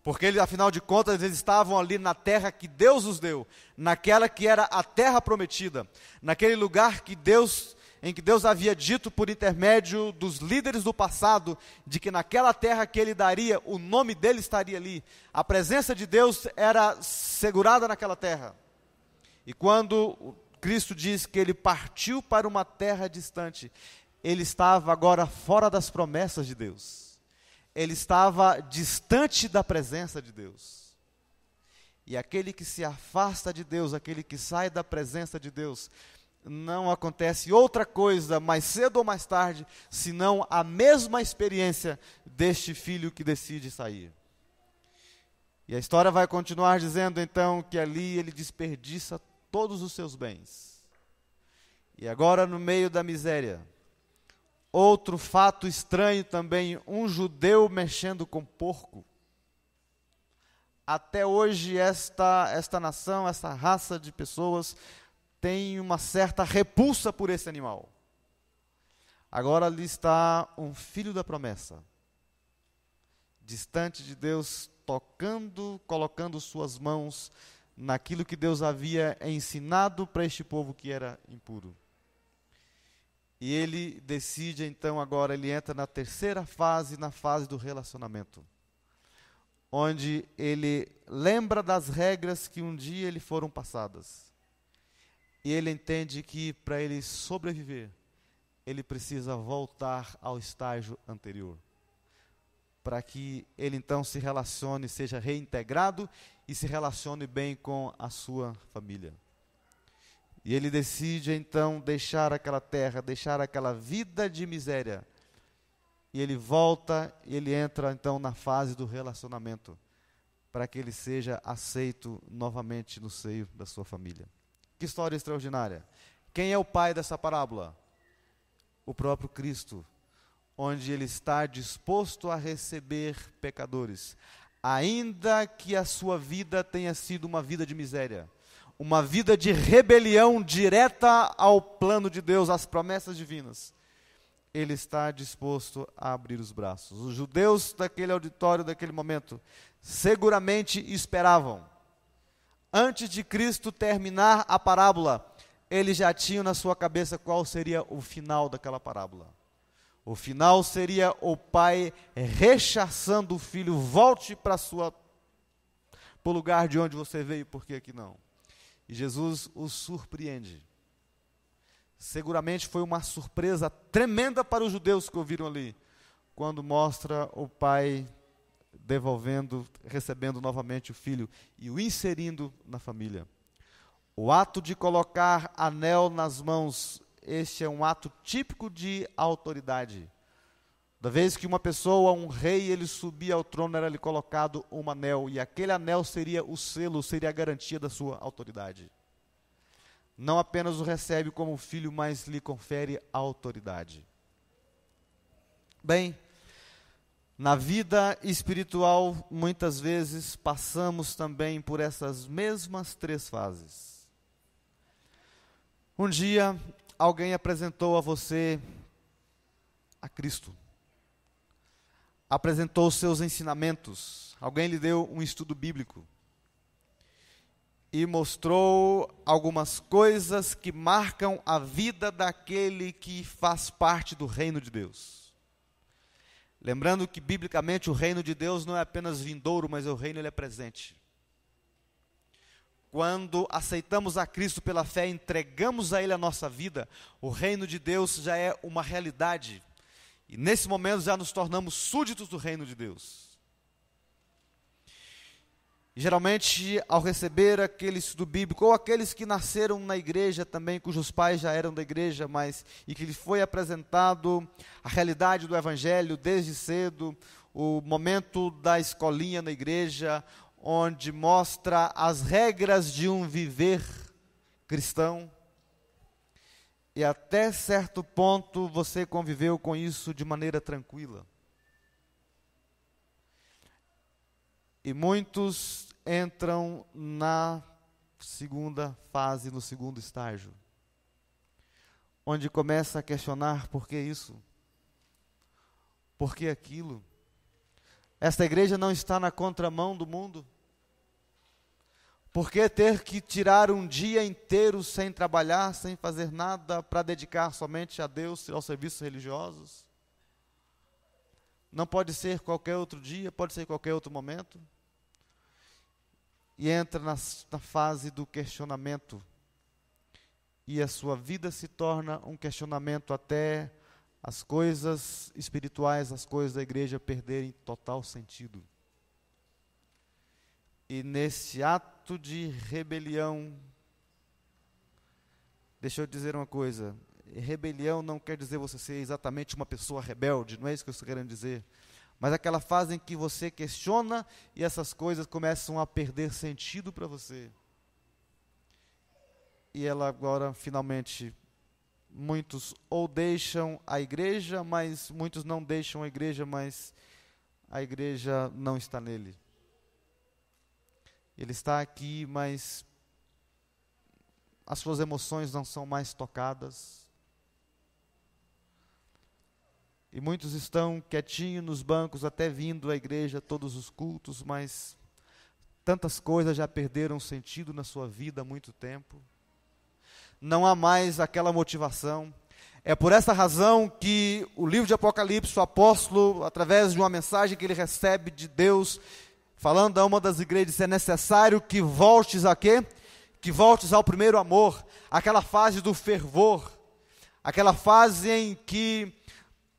Porque afinal de contas, eles estavam ali na terra que Deus os deu, naquela que era a terra prometida, naquele lugar em que Deus havia dito por intermédio dos líderes do passado, de que naquela terra que ele daria, o nome dele estaria ali. A presença de Deus era segurada naquela terra. E quando Cristo diz que ele partiu para uma terra distante, ele estava agora fora das promessas de Deus. Ele estava distante da presença de Deus. E aquele que se afasta de Deus, aquele que sai da presença de Deus, não acontece outra coisa, mais cedo ou mais tarde, senão a mesma experiência deste filho que decide sair. E a história vai continuar dizendo então que ali ele desperdiça todos os seus bens. E agora, no meio da miséria, outro fato estranho também, um judeu mexendo com porco. Até hoje esta nação, essa raça de pessoas tem uma certa repulsa por esse animal. Agora ali está um filho da promessa, distante de Deus, tocando, colocando suas mãos naquilo que Deus havia ensinado para este povo que era impuro. E ele decide então agora, ele entra na terceira fase, na fase do relacionamento, onde ele lembra das regras que um dia lhe foram passadas. E ele entende que para ele sobreviver, ele precisa voltar ao estágio anterior, para que ele então se relacione, seja reintegrado e se relacione bem com a sua família. E ele decide então deixar aquela terra, deixar aquela vida de miséria. E ele volta, e ele entra então na fase do relacionamento, para que ele seja aceito novamente no seio da sua família. Que história extraordinária. Quem é o pai dessa parábola? O próprio Cristo, onde ele está disposto a receber pecadores, ainda que a sua vida tenha sido uma vida de miséria, uma vida de rebelião direta ao plano de Deus, às promessas divinas. Ele está disposto a abrir os braços. Os judeus daquele auditório, daquele momento, seguramente esperavam. Antes de Cristo terminar a parábola, eles já tinham na sua cabeça qual seria o final daquela parábola. O final seria o pai rechaçando o filho: volte para o lugar de onde você veio, porque aqui não. E Jesus os surpreende. Seguramente foi uma surpresa tremenda para os judeus que ouviram ali, quando mostra o pai devolvendo, recebendo novamente o filho e o inserindo na família. O ato de colocar anel nas mãos, este é um ato típico de autoridade. Da vez que uma pessoa, um rei, ele subia ao trono, era-lhe colocado um anel, e aquele anel seria o selo, seria a garantia da sua autoridade. Não apenas o recebe como filho, mas lhe confere autoridade. Bem, na vida espiritual, muitas vezes passamos também por essas mesmas três fases. Um dia, alguém apresentou a você a Cristo. Apresentou os seus ensinamentos. Alguém lhe deu um estudo bíblico. E mostrou algumas coisas que marcam a vida daquele que faz parte do reino de Deus. Lembrando que, biblicamente, o reino de Deus não é apenas vindouro, mas o reino ele é presente. Quando aceitamos a Cristo pela fé, entregamos a Ele a nossa vida, o reino de Deus já é uma realidade. E nesse momento já nos tornamos súditos do reino de Deus. E, geralmente, ao receber aquele estudo bíblico, ou aqueles que nasceram na igreja também, cujos pais já eram da igreja, e que lhe foi apresentado a realidade do evangelho desde cedo, o momento da escolinha na igreja, onde mostra as regras de um viver cristão, e até certo ponto você conviveu com isso de maneira tranquila. E muitos entram na segunda fase, no segundo estágio, onde começa a questionar: por que isso? Por que aquilo? Esta igreja não está na contramão do mundo? Por que ter que tirar um dia inteiro sem trabalhar, sem fazer nada, para dedicar somente a Deus e aos serviços religiosos? Não pode ser qualquer outro dia, pode ser qualquer outro momento? E entra na fase do questionamento. E a sua vida se torna um questionamento até as coisas espirituais, as coisas da igreja perderem total sentido. E nesse ato ato de rebelião. Deixa eu dizer uma coisa, rebelião não quer dizer você ser exatamente uma pessoa rebelde, não é isso que eu estou querendo dizer. Mas aquela fase em que você questiona e essas coisas começam a perder sentido para você. E ela agora, finalmente, muitos ou deixam a igreja, mas muitos não deixam a igreja, mas a igreja não está nele. Ele está aqui, mas as suas emoções não são mais tocadas. E muitos estão quietinhos nos bancos, até vindo à igreja todos os cultos, mas tantas coisas já perderam sentido na sua vida há muito tempo. Não há mais aquela motivação. É por essa razão que o livro de Apocalipse, o apóstolo, através de uma mensagem que ele recebe de Deus, falando a uma das igrejas, é necessário que voltes a quê? Que voltes ao primeiro amor, aquela fase do fervor, aquela fase em que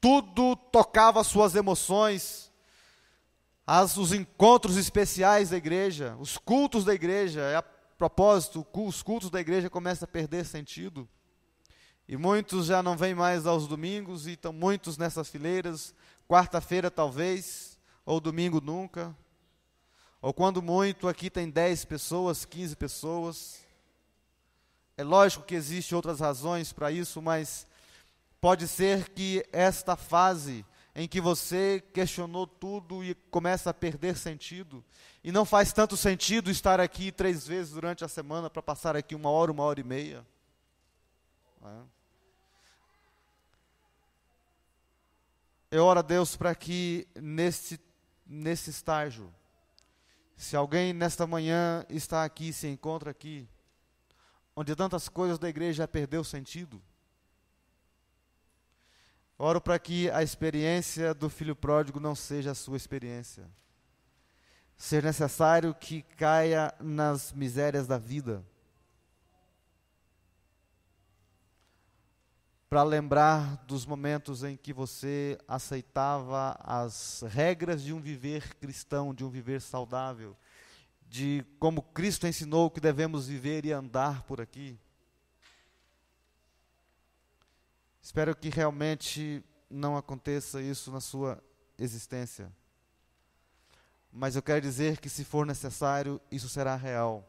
tudo tocava as suas emoções, os encontros especiais da igreja, os cultos da igreja. A propósito, os cultos da igreja começam a perder sentido. E muitos já não vêm mais aos domingos, e estão muitos nessas fileiras, quarta-feira talvez, ou domingo nunca. Ou quando muito, aqui tem 10 pessoas, 15 pessoas. É lógico que existem outras razões para isso, mas pode ser que esta fase em que você questionou tudo e começa a perder sentido, e não faz tanto sentido estar aqui 3 vezes durante a semana para passar aqui 1 hora, 1h30. Eu oro a Deus para que nesse estágio, se alguém nesta manhã está aqui, se encontra aqui, onde tantas coisas da igreja já perdeu sentido, oro para que a experiência do filho pródigo não seja a sua experiência. Seja necessário que caia nas misérias da vida, para lembrar dos momentos em que você aceitava as regras de um viver cristão, de um viver saudável, de como Cristo ensinou que devemos viver e andar por aqui. Espero que realmente não aconteça isso na sua existência. Mas eu quero dizer que, se for necessário, isso será real.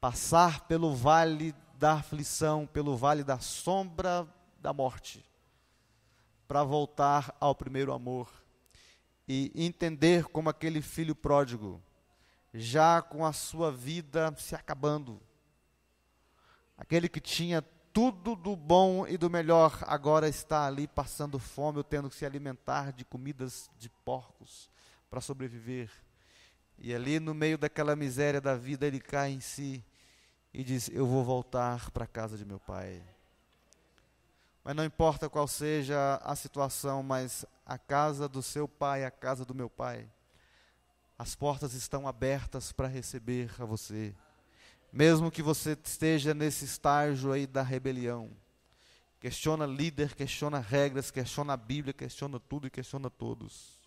Passar pelo vale da aflição, pelo vale da sombra da morte, para voltar ao primeiro amor e entender como aquele filho pródigo, já com a sua vida se acabando, aquele que tinha tudo do bom e do melhor, agora está ali passando fome, ou tendo que se alimentar de comidas de porcos para sobreviver. E ali no meio daquela miséria da vida, ele cai em si e diz: eu vou voltar para a casa de meu pai. Mas não importa qual seja a situação, mas a casa do seu pai, a casa do meu pai, as portas estão abertas para receber a você. Mesmo que você esteja nesse estágio aí da rebelião, questiona líder, questiona regras, questiona a Bíblia, questiona tudo e questiona todos.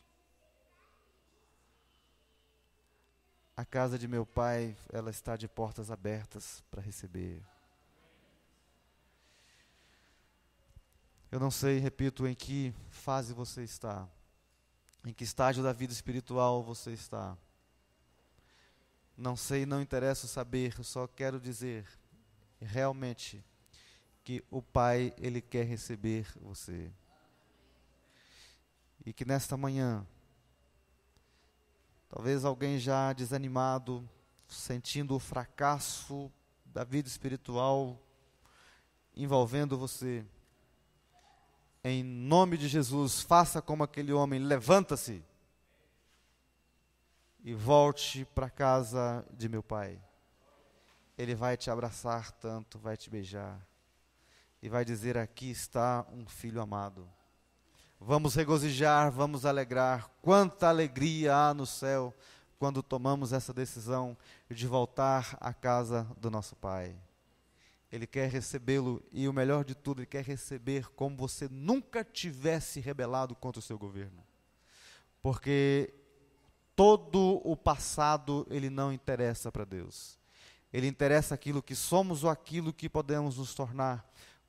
A casa de meu pai, ela está de portas abertas para receber. Eu não sei, repito, em que fase você está, em que estágio da vida espiritual você está. Não sei, não interessa saber, eu só quero dizer realmente que o Pai, Ele quer receber você. E que nesta manhã, talvez alguém já desanimado, sentindo o fracasso da vida espiritual envolvendo você, em nome de Jesus, faça como aquele homem, levanta-se e volte para a casa de meu pai. Ele vai te abraçar tanto, vai te beijar e vai dizer: aqui está um filho amado. Vamos regozijar, vamos alegrar. Quanta alegria há no céu quando tomamos essa decisão de voltar à casa do nosso Pai. Ele quer recebê-lo, e o melhor de tudo, Ele quer receber como você nunca tivesse rebelado contra o seu governo. Porque todo o passado, ele não interessa para Deus. Ele interessa aquilo que somos ou aquilo que podemos nos tornar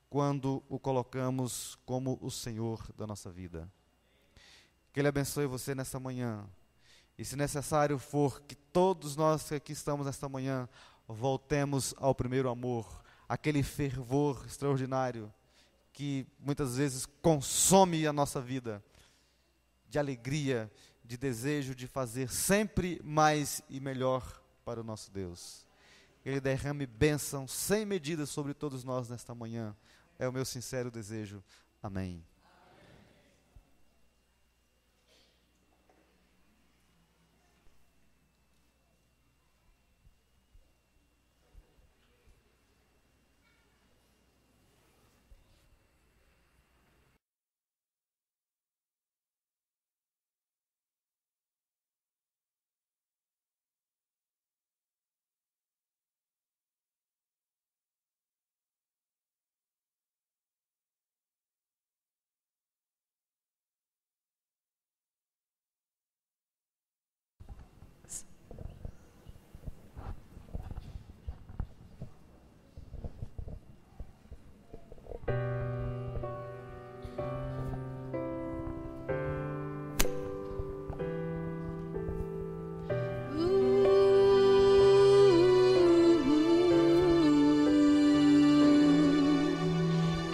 quando o colocamos como o Senhor da nossa vida. Que Ele abençoe você nesta manhã. E se necessário for, que todos nós que aqui estamos nesta manhã voltemos ao primeiro amor, aquele fervor extraordinário que muitas vezes consome a nossa vida, de alegria, de desejo de fazer sempre mais e melhor para o nosso Deus. Ele derrame bênção sem medida sobre todos nós nesta manhã. É o meu sincero desejo. Amém.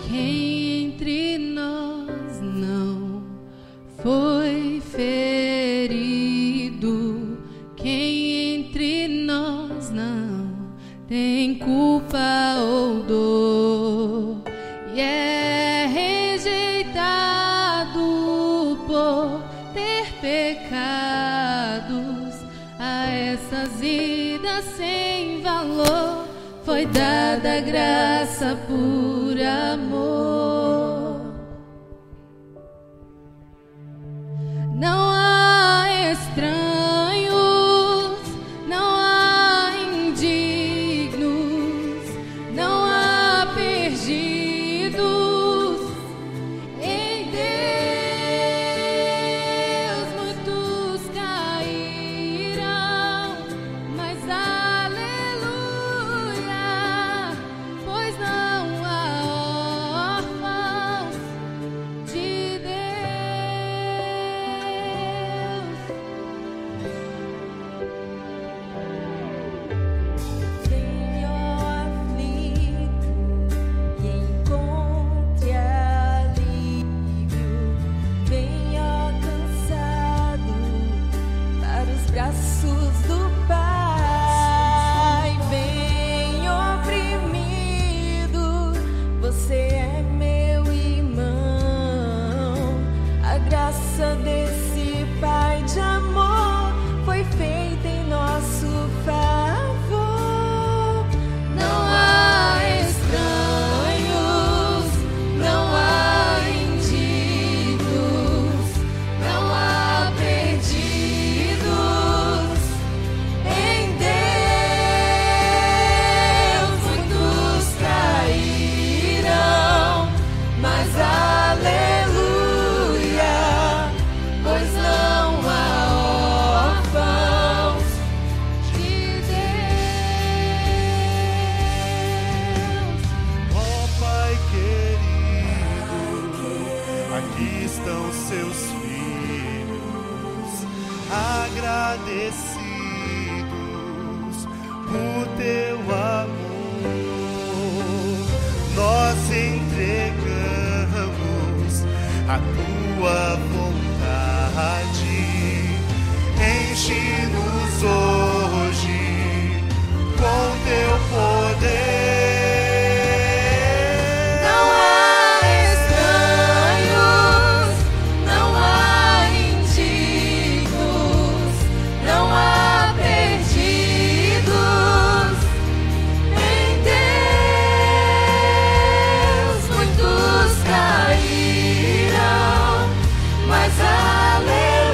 Quem entre nós não foi ferido, quem entre nós não tem culpa ou dor e é rejeitado por ter pecados, a essas vidas sem valor foi dada graça por amor. Não há estranhos, não há indignos, não há perdidos. Em Deus muitos cairão, mas aleluia, pois não há órfãos de Deus. Venha aflito e encontre alívio. Venha cansado para os braços do Pai. Venha oprimido, você é meu irmão. A graça desse Pai de amor foi feita em nosso favor. Não há estranhos, não há indignos, não há perdidos. Em Deus muitos cairão, mas aleluia, pois não há órfãos de Deus. Ó Pai querido, aqui estão seus filhos, agradecidos por teu amor. Nós entregamos a tua vontade, enche-nos hoje com teu poder. Não há estranhos, não há indignos, não há perdidos. Em Deus muitos cairão, mas aleluia,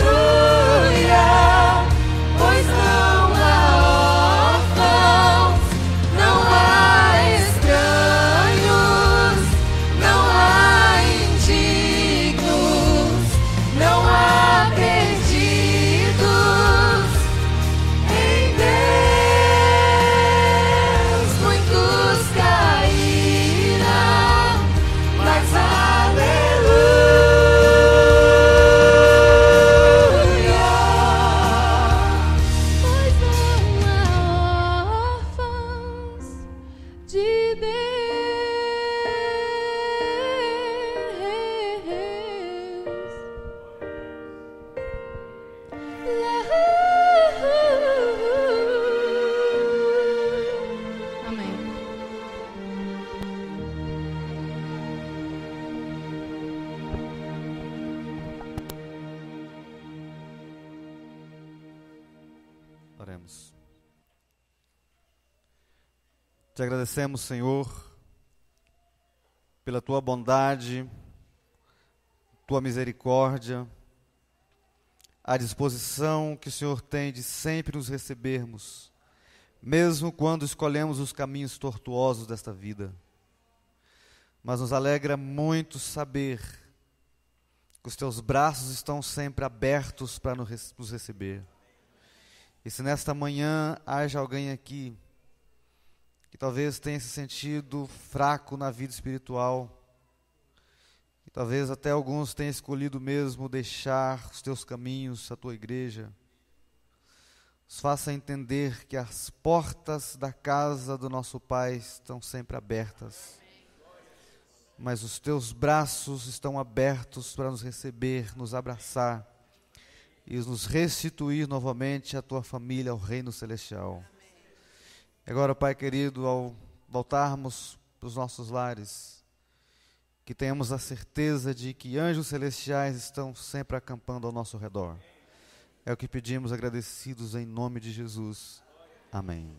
Oremos. Te agradecemos, Senhor, pela tua bondade, tua misericórdia, a disposição que o Senhor tem de sempre nos recebermos, mesmo quando escolhemos os caminhos tortuosos desta vida. Mas nos alegra muito saber que os teus braços estão sempre abertos para nos receber. E se nesta manhã haja alguém aqui que talvez tenha se sentido fraco na vida espiritual, que talvez até alguns tenham escolhido mesmo deixar os teus caminhos, a tua igreja, nos faça entender que as portas da casa do nosso Pai estão sempre abertas, mas os teus braços estão abertos para nos receber, nos abraçar e nos restituir novamente à tua família, ao reino celestial. Agora, Pai querido, ao voltarmos para os nossos lares, que tenhamos a certeza de que anjos celestiais estão sempre acampando ao nosso redor. É o que pedimos agradecidos em nome de Jesus. Amém.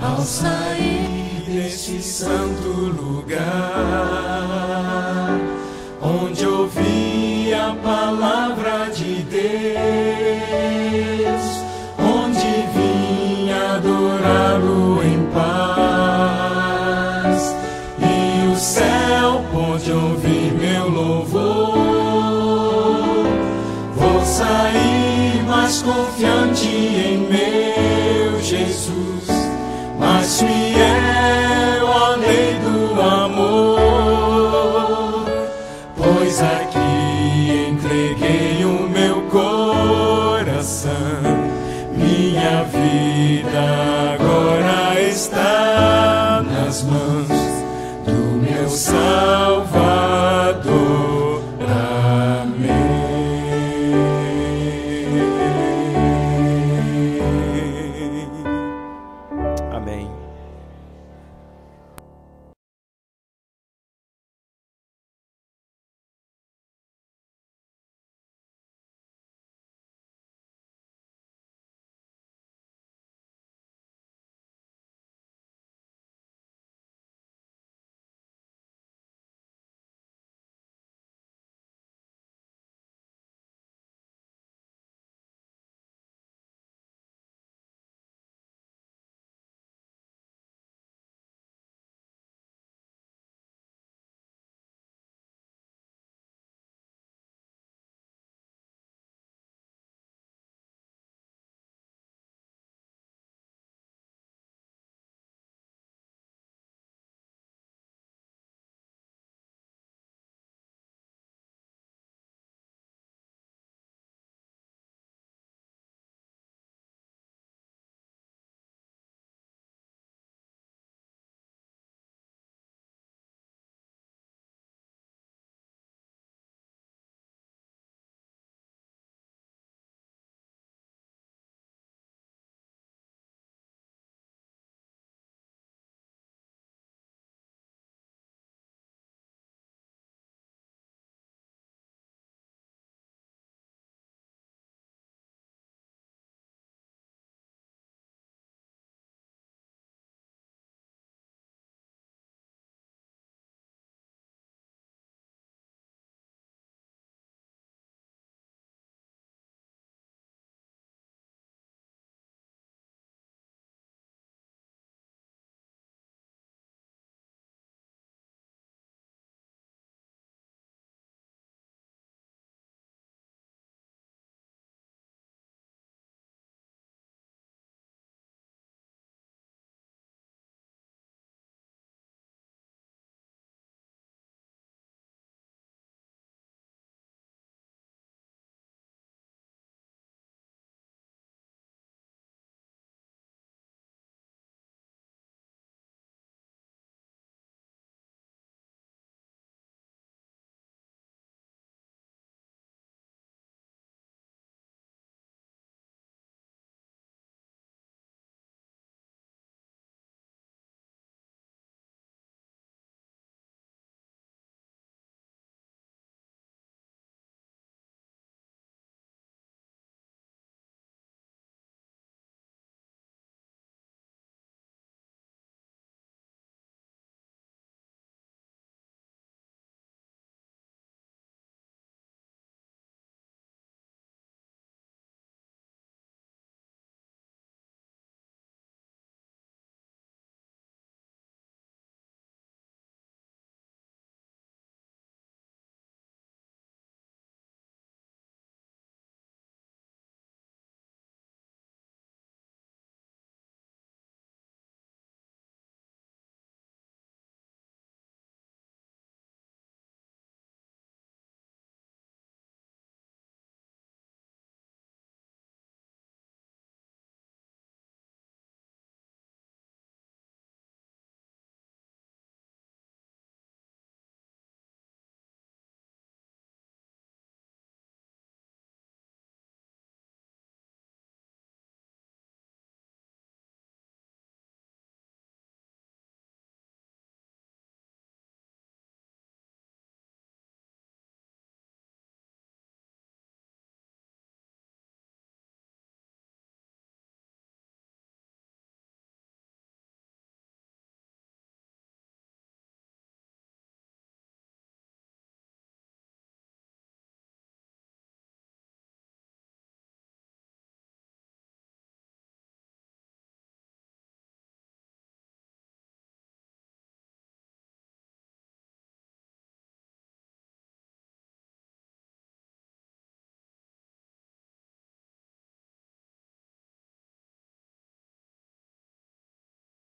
Ao sair deste santo lugar, onde ouvi a palavra de Deus, onde vim adorá-lo em paz, e o céu pôde ouvir meu louvor, vou sair mais confiante em meu Jesus, mais fiel